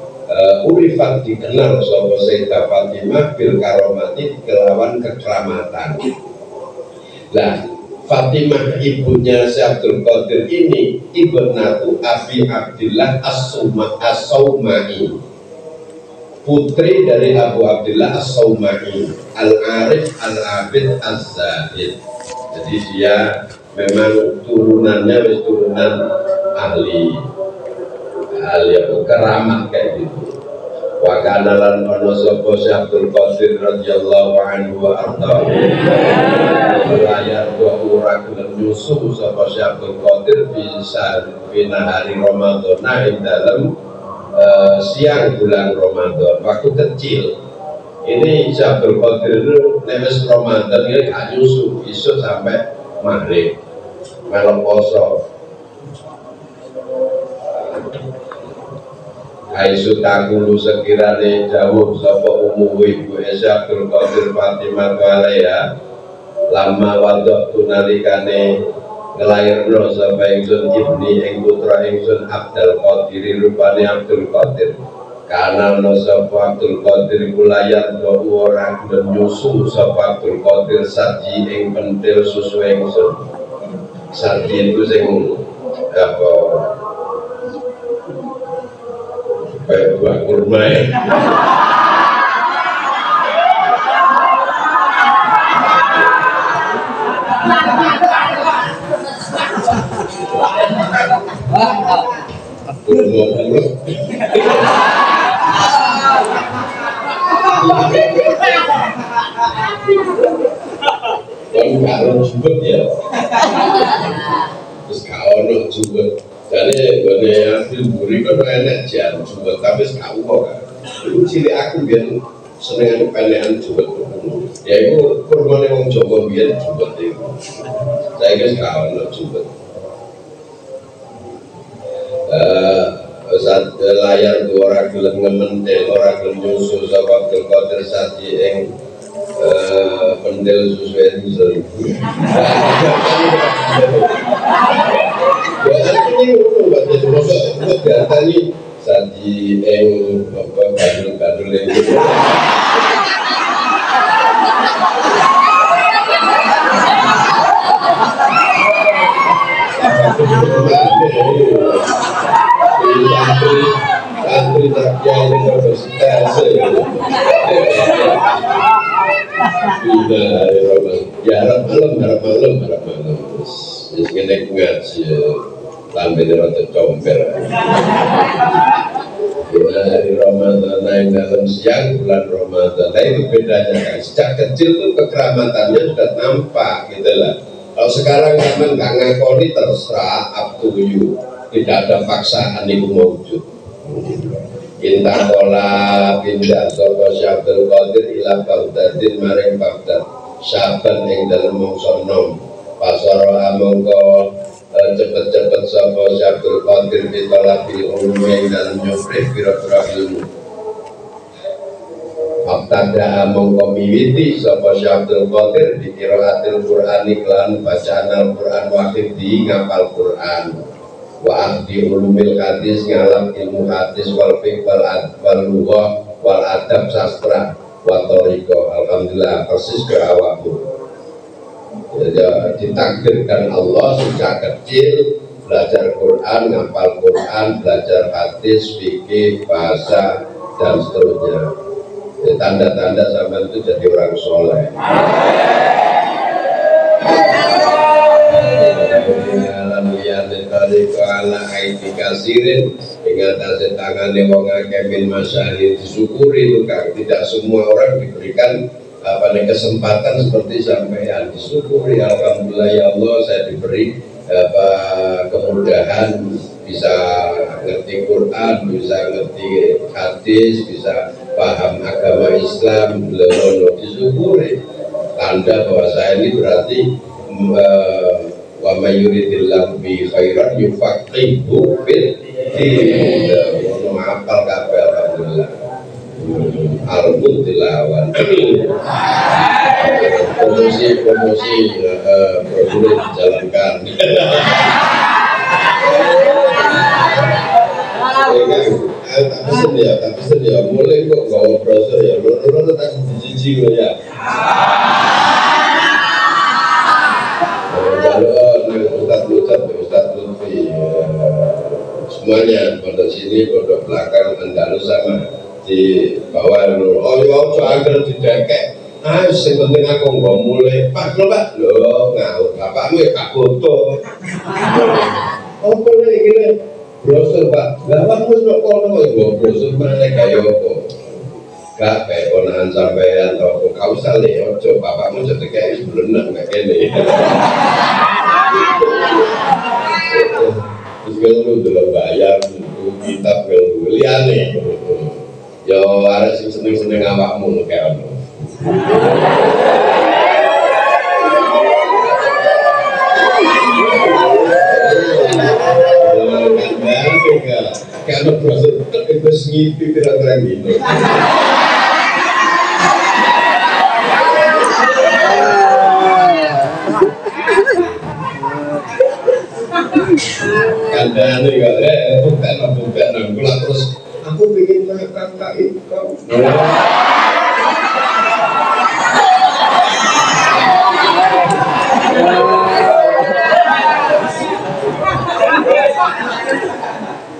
urifat dikenal sapa Sayyidah Fatimah bil karomati kelawan kekeramatan. Nah, Fatimah ibunya Syabdul Qadir ini ibnatu Abi Abdillah As-Saumai, putri dari Abu Abdillah As-Saumai, Al-Arif Al-Abid Az-Zahid. Jadi dia memang turunannya turunan ahli keramat kayak gitu. Wa kana lan ana sapa Syabdul Qadir radhiyallahu anhu wa ardhahu. Layar dua ora gelem nyusuh sapa Syabdul Qadir bisa hari Ramadan ing dalam siang bulan Ramadan waktu kecil. Ini Syabdul Qadir itu nemes Ramadan ini gak nyusuh isuk sampai maghrib melok poso. Aisyah takulu sekiranya jauh sapa umuhu ibu Syabdul Qadir Fatimah alaiha lama wadok tunalikane ngelairno sapa ingsun ibni ing putra ingsun Abdul Qadir rupane Abdul Qadir karena no sapa Abdul Qadir kulayat do ora gelem nyusu sapa Abdul Qadir saji ing pentil susu ingsun. Saji itu sing apa kayak buah kurma ya. Kurma mulut. Kan karo jubet ya. Terus karo jubet. Jadi gue ambil buri kan enak jan jubet tapi sekau kan. Itu cilik aku biar seneng penekan jubet. Ya itu kurmane wong Jawa biar jubet itu. Saya guys sekau jubet. Saat layar dua orang gelem ngementel orang gelem nyusu sapa Abdul Qadir saji ing pendel susu itu. Ini buat jadi buat tadi saji eng apa gadul-gadul itu. Santri terkiai universitas. Ya harap malam. Terus ngenek ngaji, lambe rada comber. Bila hari Ramadan naik dalam siang bulan Ramadan, nah itu bedanya kan. Sejak kecil tuh kekeramatannya sudah nampak gitu lah. Kalau sekarang memang nggak ngakoni terserah, up to you. Tidak ada paksaan itu mewujud. Inta kola pindah sopo Syabdul Qadir ila Baghdadin maring Baghdad Syaban yang dalam mongso nom pasara mongko cepet-cepet sopo Syabdul Qadir bitola bil ulum yang dalam nyuprih pira-pira ilmu Abtada mongko miwiti sopo Syabdul Qadir di qiraatil Qur'an iklan bacaan Al-Qur'an wakil di ngapal Qur'an wa ahdi ulumil hadis ngalam ilmu hadis wal fiqh wal lughah wal adab sastra wa thariqah. Alhamdulillah persis ke awakmu. Ya, ditakdirkan Allah sejak kecil belajar Quran, ngapal Quran, belajar hadis, fikih, bahasa dan seterusnya. Ya, tanda-tanda sampai itu jadi orang soleh. Ala aidi kasirin dengan tasik tangannya wong akeh min masyahid disyukuri itu kan tidak semua orang diberikan kesempatan seperti sampean disyukuri. Alhamdulillah ya Allah saya diberi kemudahan bisa ngerti Quran, bisa ngerti hadis, bisa paham agama Islam, belum disyukuri. Tanda bahwa saya ini berarti wa may yuridillahu bi khairan yufaqihu fid din. Ono apal kabeh alhamdulillah. Arbut dilawan. Promosi prosedur dijalankan. Tapi sedia mulai kok gawe proses ya. Loro tak jiji lo ya. Ustaz Lutfi semuanya pada sini, pada belakang Andalus sama di bawah. Oh ya, agar didekek. Yang penting aku nggak mulai. Pak lo ngawur. Bapakmu ya kak foto. Oh boleh gini. Brosur Pak. Bapakmu sudah kono ya brosur mana kayak apa? Gak kayak konaan sampean atau kau salih. Ojo bapakmu jadi kayak sebelum nggak ini. Terus kalau udah bayar kitab kalau liane, ya ada sih seneng awakmu kayak apa? Karena proses itu ngipi kira-kira gitu. Kandang ini bukan gula terus aku ingin kakak itu.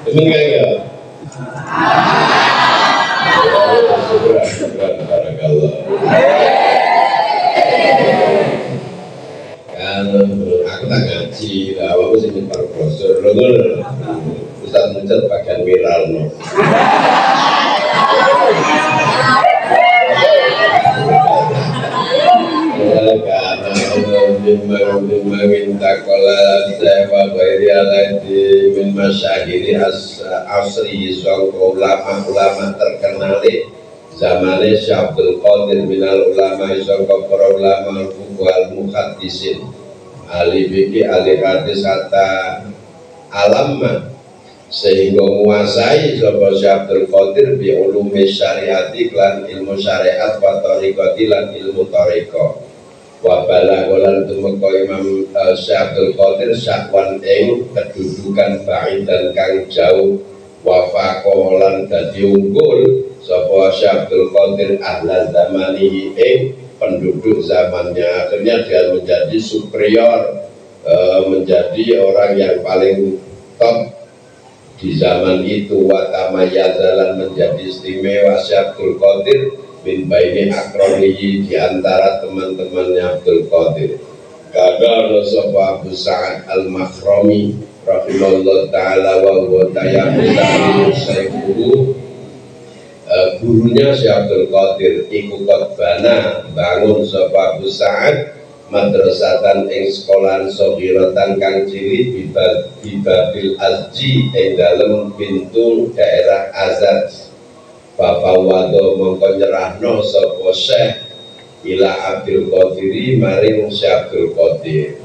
Demikian ya. Barakallah. Aku tak ngaji, aku sih para profesor, Ustaz Muncul bagian viral no. Karena meminta kola sewa bayar di min masyahiri asri sangka ulama terkenal zamane Syabdul Qadir minal ulama sangka para ulama al muhaddisin ahli fikih, ahli hadis hatta alamma sehingga menguasai sapa Syabdul Qadir bi ulumi syariati lan ilmu syariat wa thariqati lan ilmu thariqah wa balagholan tumeka Imam Syabdul Qadir syakwan ing kedudukan ba'id dan kang jauh wa faqolan dadi unggul sapa Syabdul Qadir ahla zamanihi ing penduduk zamannya. Akhirnya dia menjadi superior menjadi orang yang paling top di zaman itu. Wa tamayazalan menjadi istimewa Abdul Qadir min baini akronihi, di antara teman-temannya Abdul Qadir. Kadang sapa Abu Sa'ad al-Makhrami rahimahullah ta'ala wa huwa tayammul sayyidu, gurunya Syekh Abdul Qadir iku bana bangun sapa Abu Sa'ad madrasatan ing sekolahan soghiratan kang cilik di Babil Azji ing dalem pintu daerah Azad. Bapak wado mongko nyerahno sapa Syekh ila Abdul Qadiri maring Syekh Abdul Qadir.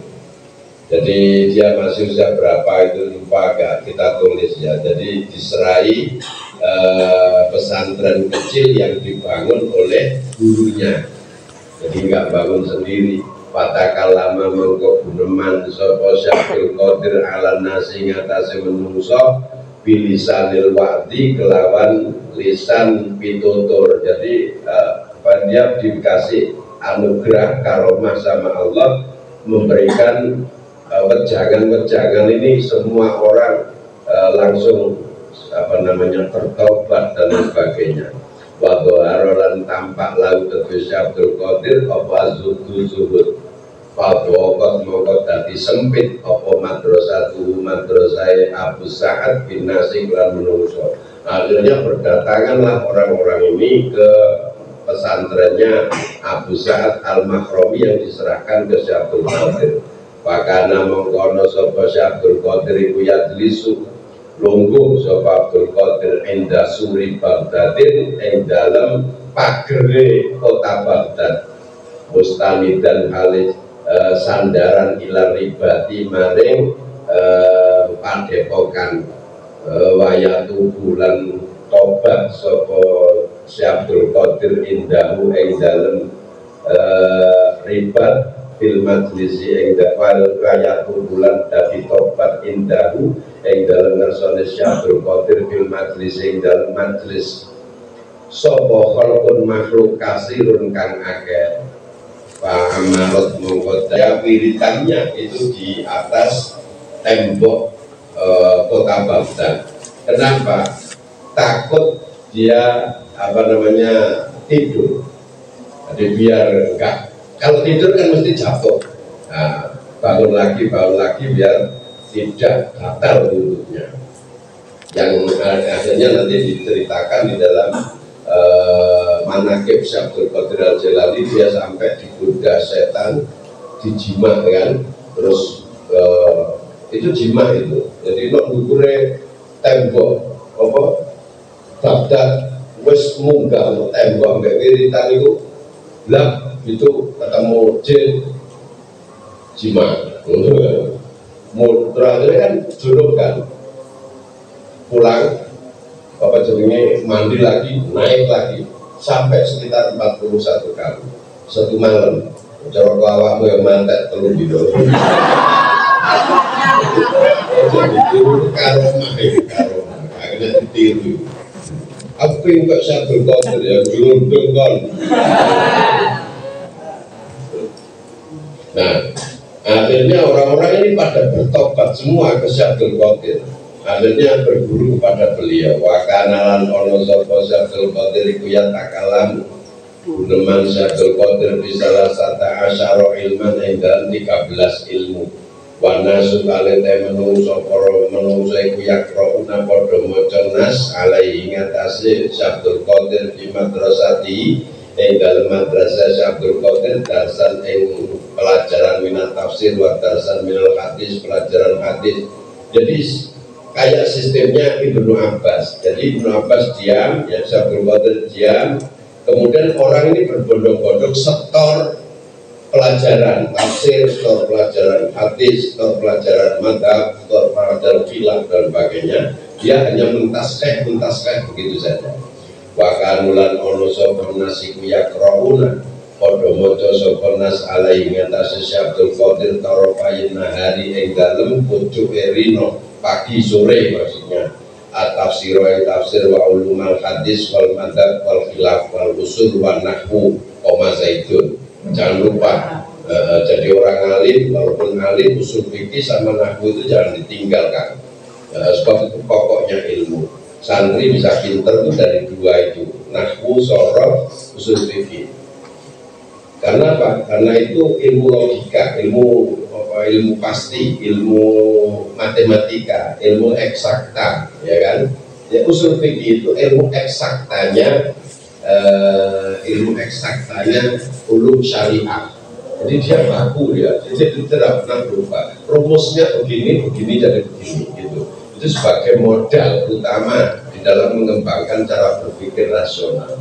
Jadi dia masih usia berapa itu lupa, agak kita tulis ya. Jadi diserai pesantren kecil yang dibangun oleh gurunya. Jadi nggak bangun sendiri. Patakal lama mengko guneman sapa Syekh Qadir ala nasi ngatasi menungso bilisanil wa'di kelawan lisan pitutur. Jadi dia dikasih anugerah karomah sama Allah, memberikan wejangan-wejangan ini semua orang langsung bertobat dan sebagainya. Wadoharolan tampak laut tegusi Abdul Qadir apa zuhud Fadwokot mokot dati sempit apa madrasah Abu Sa'ad bin Nasik lan menungso. Akhirnya berdatanganlah orang-orang ini ke pesantrennya Abu Sa'ad al-Makhrami yang diserahkan ke Syekh Abdul Qadir. Pakana mengkono sapa Syekh Abdul Qadir iku yadlisu lungguh sapa Abdul Qadir inda suri Baghdadin ing dalem pagere kota Baghdad mustamidan halis sandaran ila ribati maring padepokan wayatu bulan tobat sapa Syekh Abdul Qadir indahu ing dalem ribat fil majlisi ing dawal wayatu bulan dadi tobat indahu ing dalem ngersane Syekh Abdul Qadir fil majlisi ing dalem majlis sapa khalqun makhluk kasirun kang akeh. Pak Amarot mengkodaya wiritannya itu di atas tembok kota Baghdad. Kenapa? Takut dia tidur. Jadi biar enggak, kalau tidur kan mesti jatuh. Nah, bangun lagi biar tidak batal wudhunya. Yang akhirnya nanti diceritakan di dalam manakib Syekh Abdul Qadir Al-Jilani, dia sampai digoda setan, dijima kan, terus itu jima itu. Jadi nok dukure tembok apa Baghdad wis munggah no tembok mbek wiritan itu lah itu ketemu jin jima. Terakhir kan junub kan, pulang Bapak jenenge mandi lagi, naik lagi sampai sekitar 41 kali satu malam. Cara awakmu yang mantek telu dino. Jadi tiru karomah, akhirnya ditiru. Apa yang kok Syekh Abdul Qadir ya gelundung kon. Nah, akhirnya orang-orang ini pada bertobat semua ke Syekh Abdul Qadir. Akhirnya berguru kepada beliau. Wa kanalan ono sapa Syekh Abdul Qadir iku ya takalam guneman Syekh Abdul Qadir bisa lasata asyara ilman ing dalam 13 ilmu. Wa nasu kalete menungso para menungso iku yakrauna padha maca nas alaihi ngatasi Syekh Abdul Qadir di madrasati ing dalam madrasah Syekh Abdul Qadir darsan ing pelajaran minat tafsir wa darsan minal hadis, pelajaran hadis. Jadi kayak sistemnya Ibnu Abbas. Jadi Ibnu Abbas diam, ya Syekh Abdul Qadir diam, kemudian orang ini berbondong-bondong setor pelajaran tafsir, setor pelajaran hadis, setor pelajaran madhab, setor pelajaran fiqh dan sebagainya. Dia hanya mentaskeh begitu saja. Wa kanulan ono sapa nasiku yakrauna padha maca sapa nas alaihi ngatasi Syekh Abdul Qadir tarofayin nahari ing dalem pucuke rino pagi sore maksudnya at-tafsir wa tafsir wa ulumul hadis wal madhab wal khilaf wal usul wa nahwu koma zaitun. Jangan lupa Jadi orang alim, walaupun alim, usul fikih sama nahwu itu jangan ditinggalkan. Sebab itu pokoknya ilmu. Santri bisa pinter itu dari dua itu, nahwu, sorof, usul fikih. Karena apa? Karena itu ilmu logika, ilmu pasti, ilmu matematika, ilmu eksakta, ya kan? Ya, usul fikih itu ilmu eksaktanya, ulum syariah. Jadi dia baku dia, jadi tidak pernah berubah. Rumusnya begini jadi begini gitu. Itu sebagai modal utama di dalam mengembangkan cara berpikir rasional.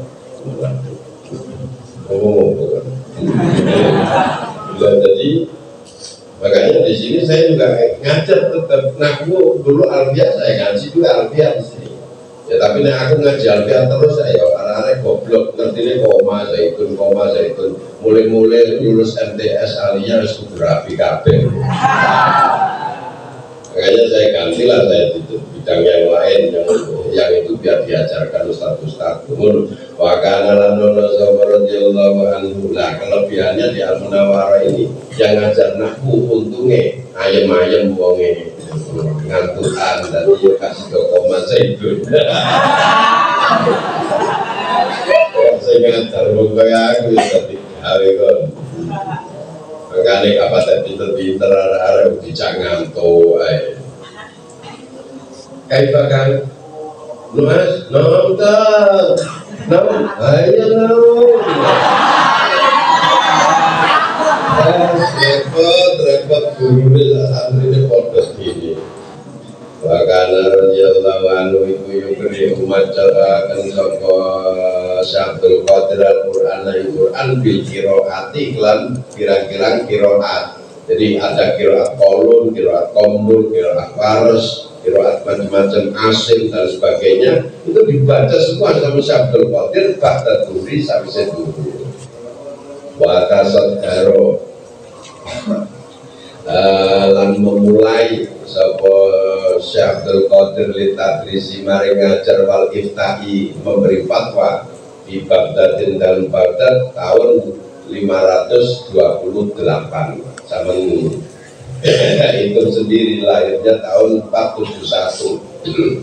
Jadi makanya di sini saya juga ngajar tetap nahwu dulu alfiah saya ngaji juga alfiah di sini. Ya tapi nek aku ngaji alfiah terus saya arek goblok ngertine koma zaitun mulai lulus MTS alia wis kudu rapi kabeh. Makanya saya gantilah saya di bidang yang lain yang itu biar diajarkan ustaz-ustaz umur wakana lanono radhiyallahu anhu. Nah kelebihannya di Al-Munawwarah ini yang ngajar nahwu untungnya ayem-ayem wonge ngantukan dan dia kasih ke koma zaitun. Saya ngajar pokoknya aku tapi gawe kok. Makanya kapan pinter-pinter arah-arah bijak ngantuk ae. Kayak bakal Mas, nonton ayo repot guru ini podcast ini. Wakana radhiyallahu anhu iku yukri umat akan sapa Syabdul Qadir Al-Qur'an bil qiraati lan kirang-kirang qiraat. Jadi ada qiraat qaulun, qiraat qamul, qiraat faras, qiraat macam-macam asim dan sebagainya. Itu dibaca semua sama Syabdul Qadir ba'da turi sampai seturu. Wa tasaddaro lan memulai sapa Syekh Abdul Qadir litadrisi mari ngajar wal iftahi memberi fatwa di Baghdadin dalam Baghdad tahun 528 sama itu sendiri lahirnya tahun 471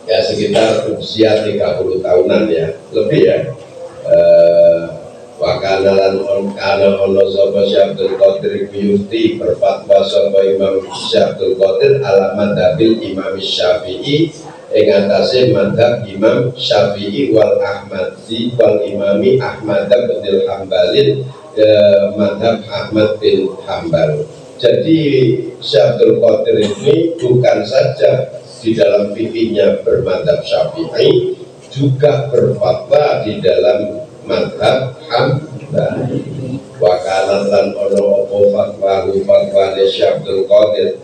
ya sekitar usia 30 tahunan ya lebih ya. Wakana lan kana ono sapa Syekh Abdul Qadir Yufti berfatwa sapa Imam Syekh Abdul Qadir ala madhabil Imam Syafi'i ing atase madhab Imam Syafi'i wal Ahmadi wal Imami Ahmad bin Hambalin madhab Ahmad bin Hambal. Jadi Syekh Abdul Qadir ini bukan saja di dalam fikihnya bermadhab Syafi'i, juga berfatwa di dalam madhab Hambali. Wakalan lan ono opo fatwa Syekh Abdul Qadir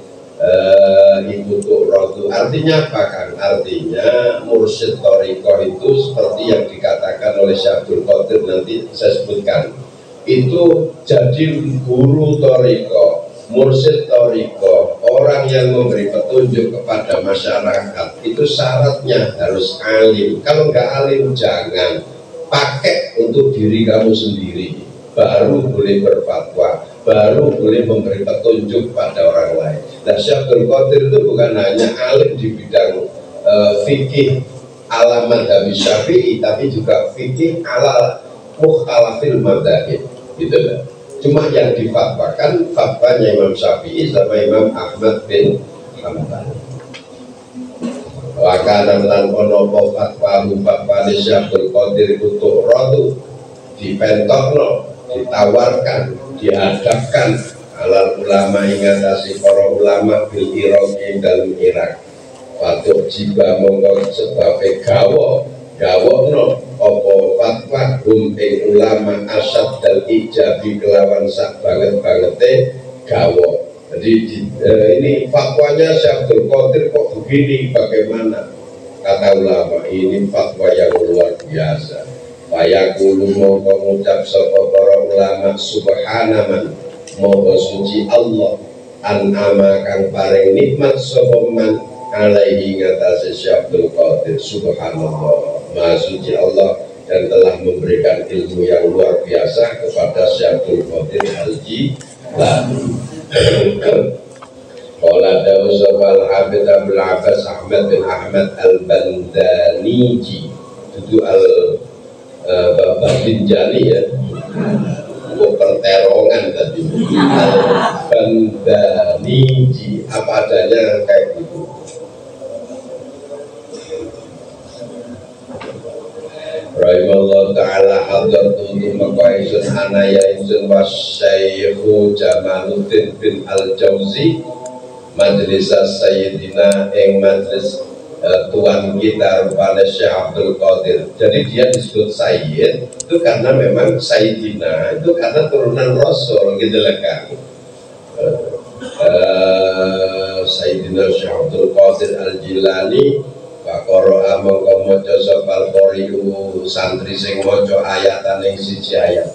ibu tu'radu. Artinya apa kan? Artinya mursyid thariqah itu seperti yang dikatakan oleh Syekh Abdul Qadir nanti saya sebutkan. Itu jadi guru thariqah, mursyid thariqah, orang yang memberi petunjuk kepada masyarakat. Itu syaratnya harus alim. Kalau nggak alim jangan. Pakai untuk diri kamu sendiri, baru boleh berfatwa, baru boleh memberi petunjuk pada orang lain. Nah, Syekh Abdul Qadir itu bukan hanya alim di bidang fikih ala madhab Syafi'i, tapi juga fikih ala mukhalafil madhab, gitu lah. Cuma yang difatwakan fatwanya Imam Syafi'i sama Imam Ahmad bin Hambal. Wakana lan ono fatwa Syekh Abdul Qadir kutuk rodu dipentokno, ditawarkan, dihadapkan alal ulama ingatasi para ulama bil Irak ing dalam Irak. Patuk jiba monggo sebabe gawokno apa fatwa ing ulama asad dal ijabi kelawan sak banget-bangete gawok. Jadi ini fatwanya Syekh Abdul Qadir kok begini, bagaimana? Kata ulama ini fatwa yang luar biasa. Fayaqulu mongko ngucap sapa para ulama subhanaman moga suci Allah an'ama kang paring nikmat sapa man alaihi ngatasi Syekh Abdul Qadir. Subhanallah, maha suci Allah dan telah memberikan ilmu yang luar biasa kepada Syekh Abdul Qadir Al-Jilani. Qala Dawud al-Habib Abdul Abbas Ahmad bin Ahmad Al-Bandaniji, itu Al-Bandaniji ya, untuk perterongan tadi. Al-Bandaniji, apa adanya kayak gitu. Rahimallahu ta'ala hadratu maqaisun anaya insun wasyaihu Jamaluddin bin Al-Jauzi Majlis Sayyidina ing majlis tuan kita rupanya Syekh Abdul Qadir. Jadi dia disebut Sayyid itu karena memang Sayyidina itu karena turunan Rasul gitu lah kan. Sayyidina Syekh Abdul Qadir Al-Jilani Pakoro'a mongko moco sopal koriu santri sing moco ayatan yang siji ayat.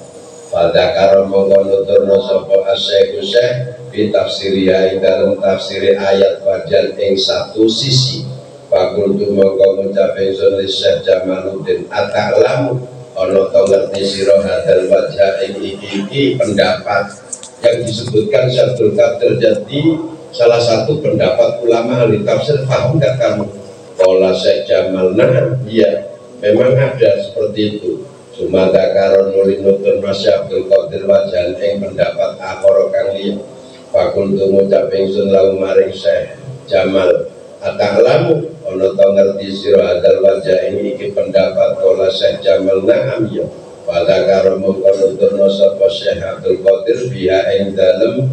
Pada karo mongko nuturno sopo asyaiku syekh di tafsiriyah dalam tafsiri ayat wajan ing satu sisi. Fakultu mongko ngucap ingsun li Syekh Jamaluddin ata'lamu ono to ngerti sira hadal wajah ing iki pendapat yang disebutkan Syekh Abdul Qadir. Jadi salah satu pendapat ulama ahli tafsir, paham gak kamu? Qala Syekh Jamal, nah iya memang ada seperti itu. Cuma dakaron nulinutun Masya Abdul Qadir wajan ing pendapat akhara kang liya. Fakultu ngucap ingsun lahu maring Syekh Jamal ata'lamu ana to ngerti sira hadal wajah ini iki pendapat. Qala Syekh Jamal, na'am ya. Pada karo mongko nuturna sapa Syekh Abdul Qadir biha ing dalem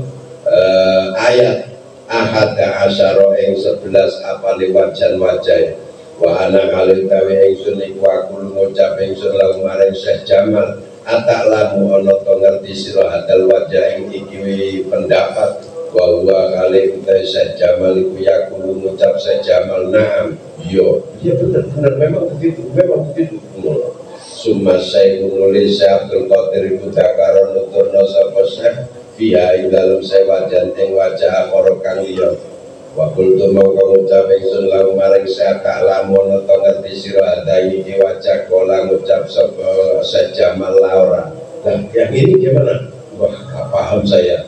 ayat ahada asyara ing 11 apane wajan wajah. Wa ana kalih tawi ingsun iku aku ngucap ingsun lahu maring Syekh Jamal ata'lamu ana to ngerti sira hadal wajah ing iki pendapat. Wa huwa kalih utai Syekh Jamal iku yakulu ngucap Syekh Jamal, na'am yo. Iya benar memang begitu Summa Syekh nulis Abdul Qadir iku dakaron nuturna sapa Syekh biha ing dalem sewajan ing wajah akhara kang liya. Wa qultu mongko ngucap ingsun lahu maring Syekh ta'lamun to ngerti sira ada iki wajah kala ngucap sapa Syekh Jamal ora. Nah yang ini gimana? Wah paham saya.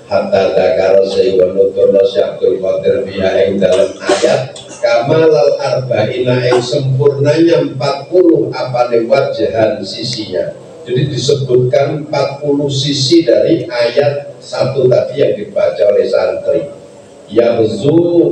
Hatta dakaro sehingga nuturna Syekh Abdul Qadir biha ing dalem ayat kamalal arba'ina ing sempurnanya 40 apane wajahan sisinya. Jadi disebutkan 40 sisi dari ayat 1 tadi yang dibaca oleh santri. Ya'zu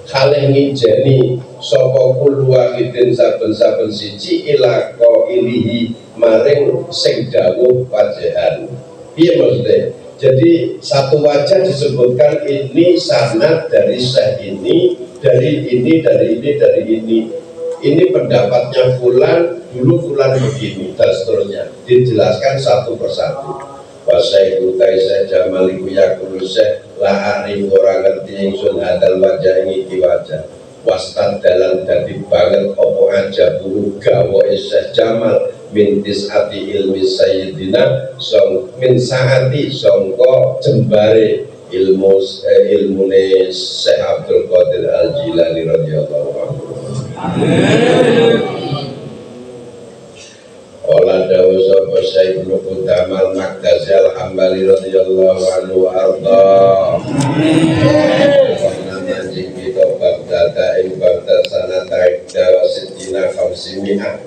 kalih ngijeni sapa kul wahidin saben-saben siji ila qailihi maring sing dawuh wajahan. Piye maksudnya? Jadi satu wajah disebutkan ini sanad dari syekh ini, dari ini. Ini pendapatnya fulan, dulu fulan begini, dan seterusnya. Dijelaskan satu persatu. Wasaiku taisya Jamal iku yakulu syekh la arif ora ngerti ingsun hadal wajah iki wajah. Wastad dalam dadi banget opo aja buru gawa Syekh Jamal min tis'ati ilmi sayyidina min saati sangka jembare ilmune Syekh Abdul Qadir Al-Jilani radhiyallahu anhu. Qala dawu sapa Syekh Ibnu Qudamah Al-Maqdisi Al-Hambali radhiyallahu anhu arda. Anjing kita Baghdad ing Baghdad sanata dawa sitina khamsimiyah.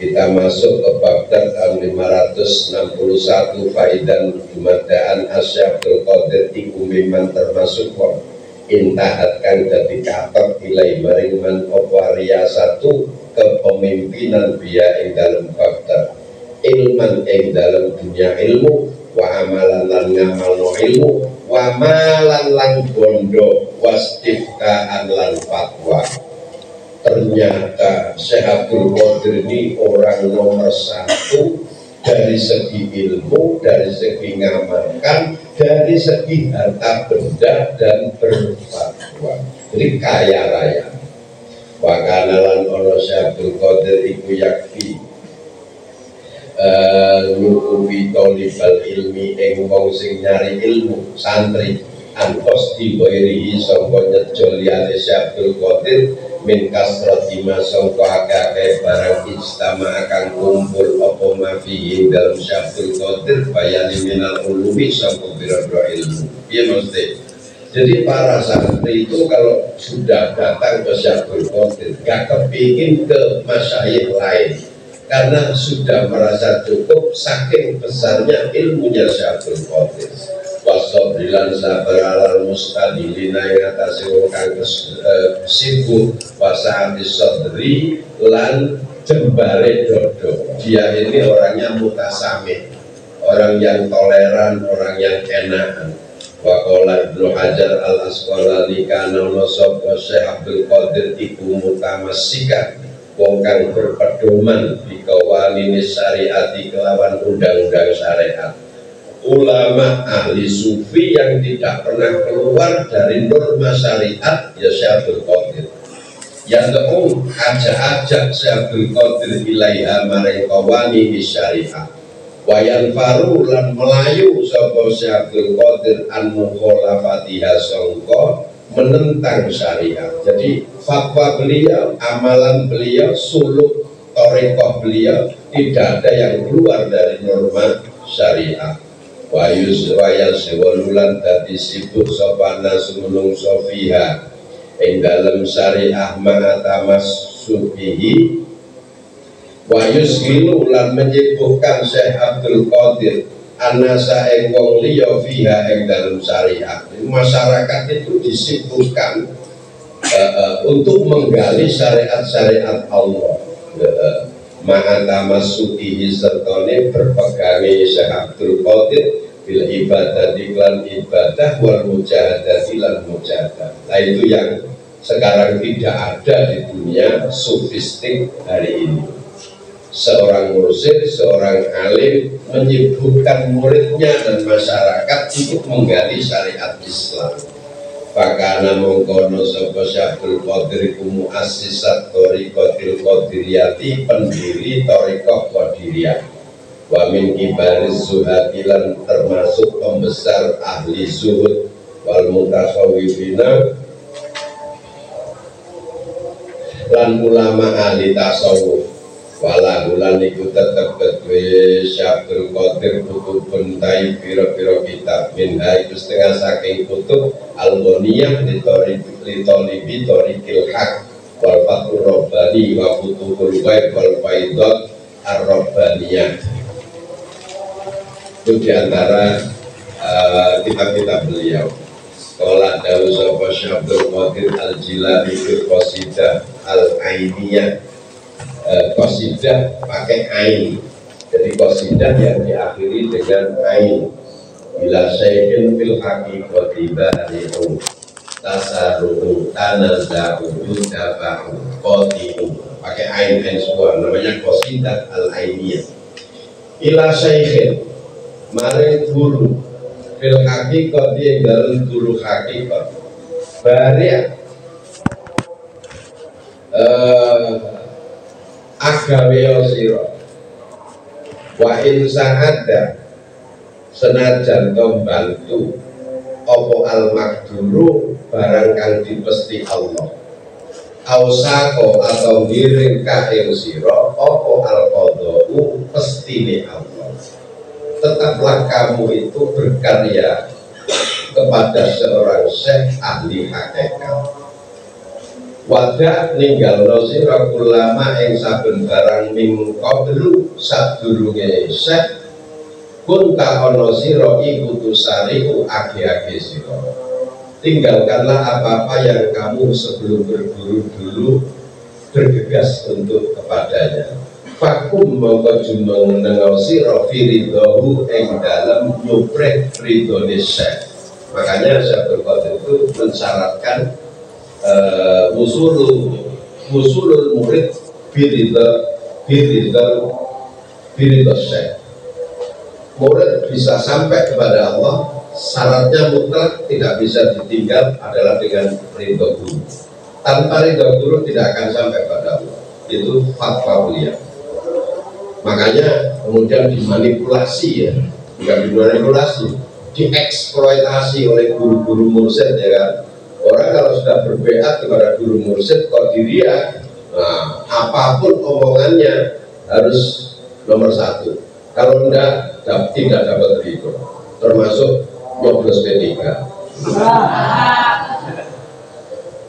Kita masuk ke Baghdad tahun 561 faidan jumadaan Syekh Abdul Qadir iku memang termasuk wong intahat kang dadi katok ilai maring man oparia satu kepemimpinan biya ing dalam Baghdad ilman ing dalam dunia ilmu wa amalan lan ngamalno ilmu wa malan lan bondo wastifkaan lan fatwa. Ternyata Syekh Abdul Qadir ini orang nomor 1 dari segi ilmu, dari segi ngamalkan, dari segi harta benda dan berfatwa. Jadi kaya raya. Wakana lan ono Syekh Abdul Qadir iku yakfi nyukupi tolibal ilmi ing wong sing nyari ilmu santri antos diboirihi sangka nyejol liyane Syekh Abdul Qadir min kasrati ma sangka akeh barang ijtama akan kumpul apa ma fihi dalam Syabdul Qadir bayani minal ulumi sangka biro-biro ilmu. Iya mesti. Jadi para santri itu kalau sudah datang ke Syabdul Qadir gak kepingin ke masyayikh lain karena sudah merasa cukup saking besarnya ilmunya Syabdul Qadir. Wasobrilan sabar alal mustadilina yang atas kang sibuk wasaati sodri lan jembare dodo. Dia ini orangnya mutasamih, orang yang toleran, orang yang enakan. Waqala Ibnu Hajar al Asqalani kana sapa Syekh Abdul Qadir iku mutamassikan wong kang berpedoman bi qawanin syariati kelawan undang-undang syariat. Ulama ahli sufi yang tidak pernah keluar dari norma syariat ya Syabdul Qadir. Yang keung ajak-ajak Syabdul Qadir ilaiha maring qawani syariat. Wayan faru lan melayu sapa Syabdul Qadir an mukhalafatiha sangka menentang syariat. Jadi fatwa beliau, amalan beliau, suluk thariqah beliau tidak ada yang keluar dari norma syariat. Wayal sewalulan dadi sibuk sopana sumunung sofiha ing dalam syariah ma'atamas subihi wayus gilu lan menyibukkan Syekh Abdul Qadir anasa ing wong liya fiha ing dalam syariah. Masyarakat itu disibukkan untuk menggali syariat-syariat Allah. Ma'atamas subihi sertane berpegangi Syekh Abdul Qadir bil ibadah iklan ibadah wal mujahadati lan mujahadah. Nah itu yang sekarang tidak ada di dunia sufistik hari ini. Seorang mursyid, seorang alim menyibukkan muridnya dan masyarakat untuk menggali syariat Islam. Pakana mongkono sapa Syabdul Qadir iku muassisat thariqatil qadiriyati, pendiri thariqah qadiriyah. Wa min kibariz zuhadilan termasuk pembesar ahli zuhud wal mutasawwifina lan ulama ahli tasawuf. Walahulan iku tetep kedue Syabdul Qadir kutub bentai piro-piro kitab minha itu setengah saking kutub al-ghaniyah litolibi torikil haq wal fathur rabbani wa kutubul ghaib wal faidat ar-rabbaniyah. Itu diantara kitab-kitab beliau. Sekolah Dawu Sopo Syabdul Qadir al-Jilani fil qasidah al-ainiyah. Qasidah pakai ain, jadi qasidah yang diakhiri dengan ain. Bila syai'in fil haqiqati bari'u tasaruhu tanazahu yudafahu qati'u, pakai ain semua, namanya qasidah al-ainiyah. Ila syai'in maring guru fil haqiqati dalam guru haqiqat bari' agawe sira wa in sa'ada senajan to bantu apa al makduru barang kang dipesti Allah ausako atau ngiring ka ing sira apa al qadau pestine Allah. Tetaplah kamu itu berkarya kepada seorang syekh ahli hakikat. Wadah ninggal sira ulama ing saben barang ming qablu sadurunge syekh kunta ana sira iku tusariku age-age sira. Tinggalkanlah apa-apa yang kamu sebelum berguru dulu bergegas untuk kepadanya. Fakum mongko jumeneng sira firidahu ing dalem nyupreh ridone syekh. Makanya Syabdul Qadir itu mensyaratkan musulul murid birida syekh. Murid bisa sampai kepada Allah, syaratnya mutlak tidak bisa ditinggal adalah dengan ridho guru. Tanpa ridho guru tidak akan sampai pada Allah. Itu fatwa beliau. Makanya kemudian dimanipulasi, ya, bukan dimanipulasi, dieksploitasi oleh guru-guru mursyid, ya kan. Orang kalau kalau sudah berbeat kepada guru mursyid Qadiriyah, nah, apapun omongannya harus nomor satu. Kalau tidak dapat ridho, termasuk nyoblos P3.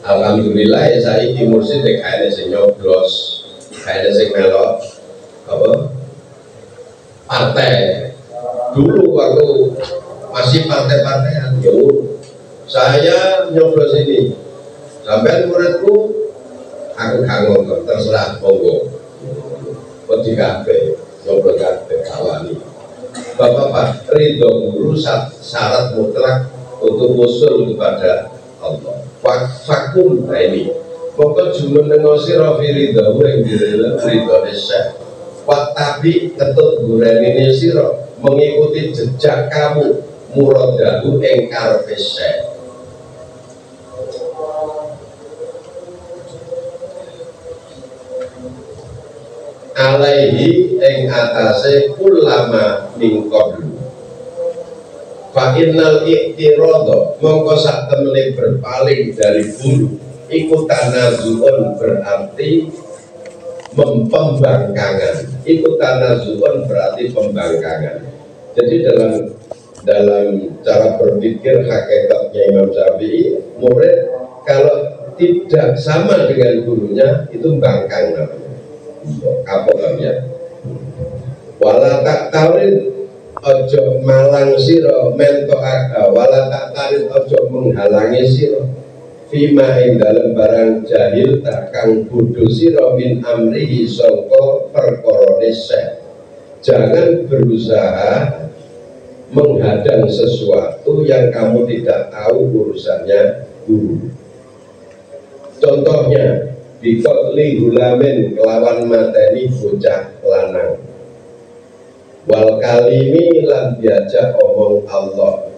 Alhamdulillah ya saya ini mursyid kayaknya sing nyoblos, kayaknya sing melok apa partai. Dulu waktu masih partai-partaian, saya nyoblos ini sampai muridku aku kangen terserah monggo wedi kabeh nyoblos kabeh kawani. Bapak-bapak, ridho guru syarat mutlak untuk usul kepada Allah. Fakum, nah ini pokok jumun nengosi rofi ridho yang ridho syekh. Tapi ketut gureni siro mengikuti jejak kamu muradahu engkar syekh. Alaihi eng atase ulama min qablu. Fa innal iqtirada mongko sak temene berpaling dari guru iku tanazuun berarti pembangkangan. Iku tanazuun berarti pembangkangan. Jadi dalam cara berpikir hakikatnya Imam Syafi'i, murid kalau tidak sama dengan gurunya itu bangkang namanya. Apa namanya? Wala tak tawrin ojo malang siro mento aga, wala tak tarin ojo menghalangi siro fima ing dalam barang jahil takang bodoh siro min amrihi songko perkorone syekh. Jangan berusaha menghadang sesuatu yang kamu tidak tahu urusannya guru. Contohnya bikotli hulamin kelawan mateni bocah lanang, wal kalimi lan diajak omong Allah,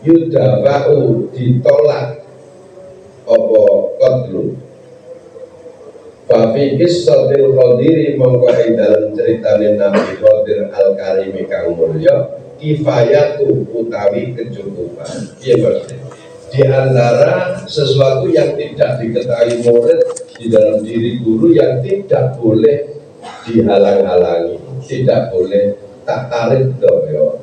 yudafa'u ditolak apa qadlu. Fafi kissatil Qadiri mongko ing dalam ceritane Nabi Qadir al-Karimi kang mulya kifayatu utawi kecukupan. Iya maksudnya di antara sesuatu yang tidak diketahui murid di dalam diri guru yang tidak boleh dihalang-halangi, tidak boleh tak tarik doyo,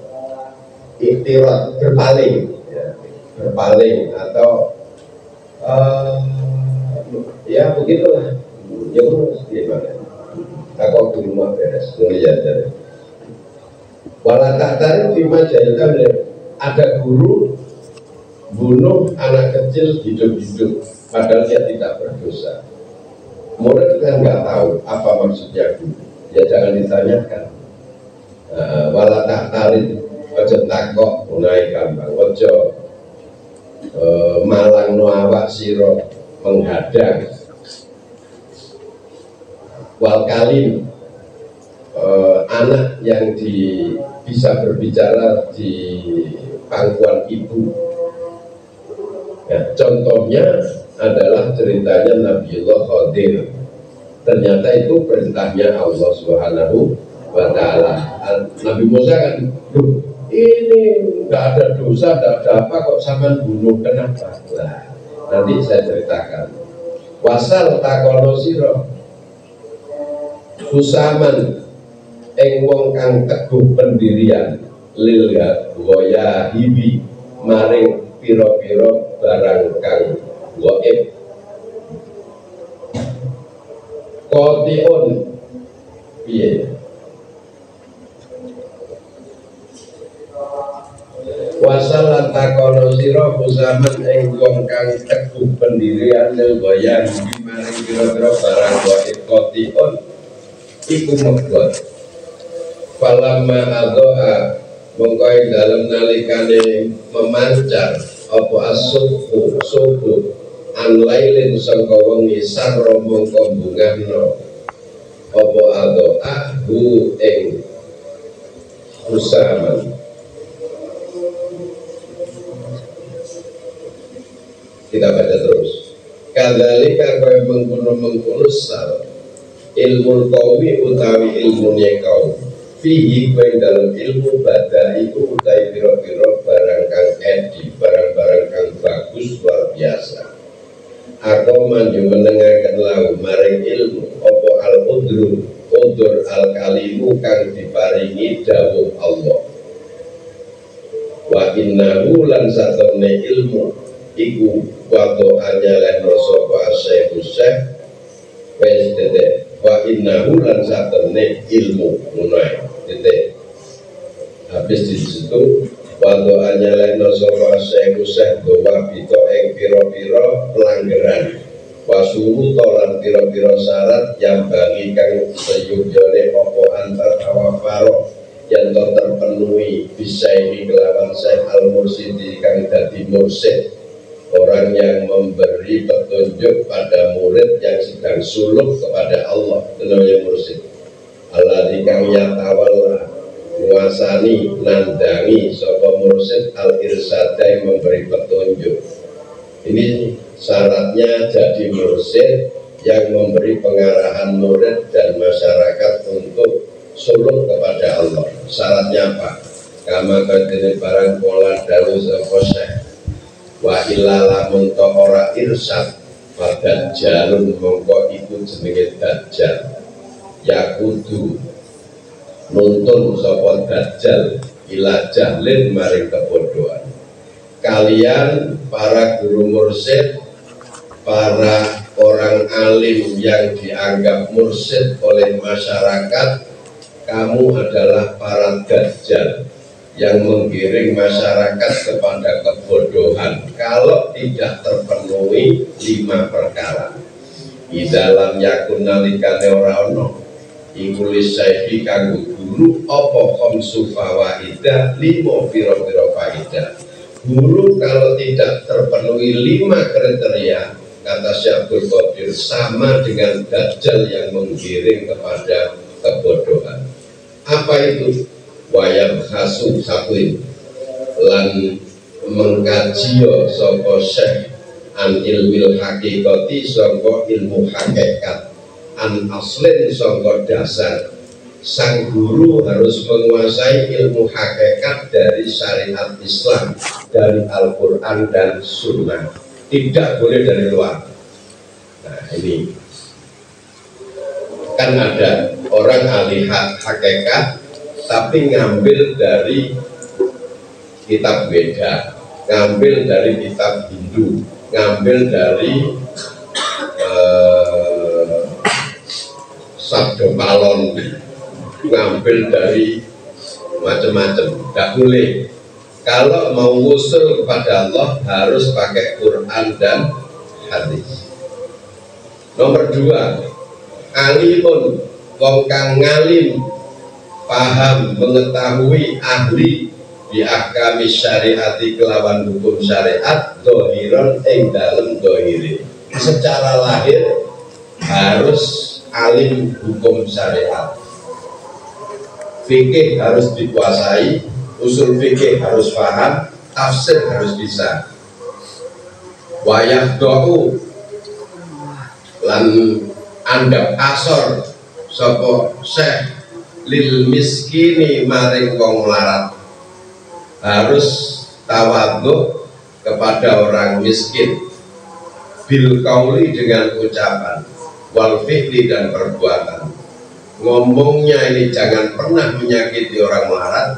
iktirat berpaling, ya, berpaling atau ya begitulah, ya terus gimana? Takut di rumah beres, melihat dari. Walau tak tarik lima jahilkan ada guru bunuh anak kecil hidup-hidup padahal dia tidak berdosa. Murid kan nggak tahu apa maksudnya guru, ya jangan ditanyakan. Wala tak tarik ojo takok unai gampang, ojo malang no awak siro menghadang. Wal kalim anak yang bisa berbicara di pangkuan ibu. Ya, contohnya adalah ceritanya Nabiullah Khadir. Ternyata itu perintahnya Allah Subhanahu wa Ta'ala. Nabi Musa kan, ini nggak ada dosa, nggak ada apa kok sama bunuh, kenapa? Nah, nanti saya ceritakan. Wasal takono siro Husaman ing wong kang teguh pendirian lil goya hibi maring piro-piro barang kang goib kotion piye wasalan takono sira Husaman ing wong kang teguh pendirian lil goya hibi maring piro-piro barang goib kotion iku megot palama adoa mongko ing dalem nalikane memancar apa asuku subuh anlailin sangka wengi sarro mongko bungahno apa adoa hu ing Husaman. Kita baca terus. Kadzalika kaya mengkono sal ilmu qaumi utawi ilmune kaum fihi kaya dalam ilmu badai iku utawi pira-pira barang kang edi, barang-barang kang bagus, akoman yang menengakan lau maring ilmu opo al udru udur al kalimu kang diparingi dawuh Allah. Wa innahu lan satemene ilmu iku wado anyalehno sapa asyaihu syekh wis dede. Wa innahu lan satemene ilmu munai dede. Habis di situ wado anyalehno sapa asyaihu syekh doa bito ing pira-pira pelanggaran wasulu tolan pira-pira syarat yang bagi kang seyugyane apa antar awafaro yang terpenuhi bisa ini kelawan Syekh Al-Mursidi kang dadi mursyid, orang yang memberi petunjuk pada murid yang sedang suluk kepada Allah, namanya mursyid. Allah dikang yatawalla menguasani nandangi sapa mursyid al-irsada yang memberi petunjuk. Ini syaratnya jadi mursyid yang memberi pengarahan murid dan masyarakat untuk suluk kepada Allah. Syaratnya apa? Kama kadene barang pola dawu sapa Syekh wa illa lamun ta ora irsyad pada jalun mongko iku jenenge dajjal ya kudu nuntun sapa dajjal ila jahlin maring kebodohan. Kalian para guru mursyid, para orang alim yang dianggap mursyid oleh masyarakat, kamu adalah para dajjal yang menggiring masyarakat kepada kebodohan kalau tidak terpenuhi 5 perkara. Di dalam yakun nalikane ora ono iku lisaihi kanggo guru apa khamsu fawaida 5 pira-pira faedah. Guru kalau tidak terpenuhi 5 kriteria, kata Syaikhul Qadir, sama dengan dajjal yang menggiring kepada kebodohan. Apa itu? Wayam khasu sakwin lan mengkajiyo sapa syekh an ilmil hakikati sangka ilmu hakikat an aslin sangka dasar. Sang guru harus menguasai ilmu hakikat dari syariat Islam, dari Al-Quran dan Sunnah, tidak boleh dari luar. Nah ini kan ada orang ahli hakikat tapi ngambil dari kitab Weda, ngambil dari kitab Hindu, ngambil dari Sabdo Palon, ngambil dari macam-macam. Tidak boleh. Kalau mau usul kepada Allah harus pakai Quran dan hadis. Nomor 2, alimun wong kang ngalim, paham, mengetahui, ahli bi ahkami syariati kelawan hukum syariat dohiron ing dalem dohiri. Secara lahir harus alim hukum syariat, fikih harus dikuasai, usul fikih harus paham, tafsir harus bisa. Wayah do'u lan andap asor sapa syekh lil miskini maring wong melarat, harus tawadhu kepada orang miskin, bil kauli dengan ucapan, wal fi'li dan perbuatan. Ngomongnya ini jangan pernah menyakiti orang melarat,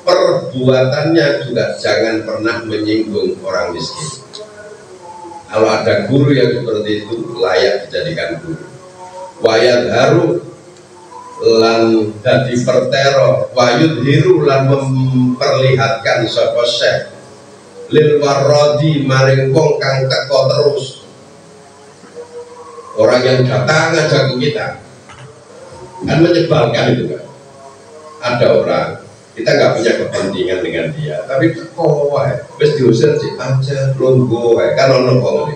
perbuatannya juga jangan pernah menyinggung orang miskin. Kalau ada guru yang seperti itu layak dijadikan guru. Wayat haru lan dadi pertero, wayud hiru lan memperlihatkan sapa syekh lil warodi maring wong kang teko terus. Orang yang datang aja ke kita kan menyebalkan itu kan. Ada orang kita nggak punya kepentingan dengan dia, tapi kok wis diusir sih aja longgo kan ono wong.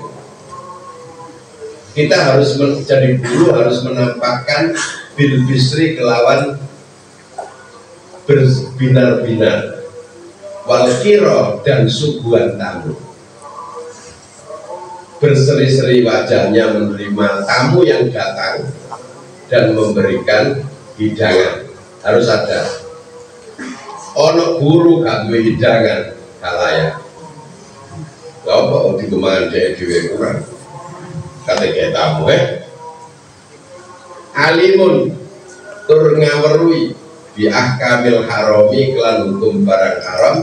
Kita harus menjadi guru, harus menampakkan bil bisri kelawan berbinar-binar, wal kiro dan suguhan tamu, berseri-seri wajahnya menerima tamu yang datang dan memberikan hidangan. Harus ada. Ono guru gak duwe hidangan kalaya. Lha apa dikembangan dhewe kurang. kata tamu alimun tur ngawerui bi ahkamil harami kelan hukum barang haram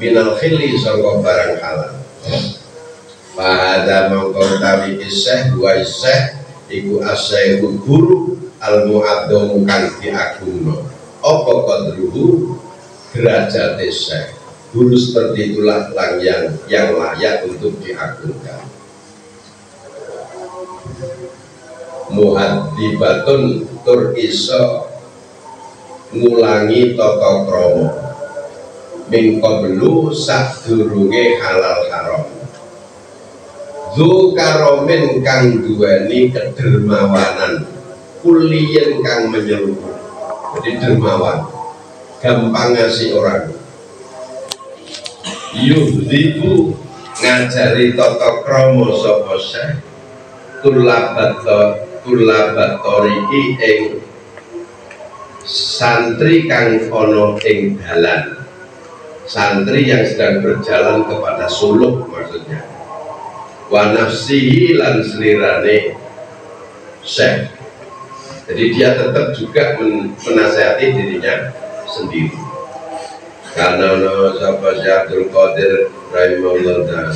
minal khili sangka barang halal. Fahada mangkau tawi iseh dua iseh iku asyaihul guru al mu'addomu kang diagungno apa qadruhu derajat iseh guru seperti itulah yang layak untuk diagungkan. Muhaddibatun tur iso ngulangi tata krama min qablu sadurunge halal haram. Zu karomen kang duweni kedermawanan kuliyen kang menyeluruh. Jadi dermawan, gampang ngasih orang. Yuhdibu ngajari tata krama sapa syekh tulabat toriki ing santri kang ana ing dalan, santri yang sedang berjalan kepada suluk maksudnya. Wa nafsihi lan selirane syekh. Jadi dia tetap juga menasihati dirinya sendiri. Karena sahabat Syekh Abdul Qadir rahimahullah ta'ala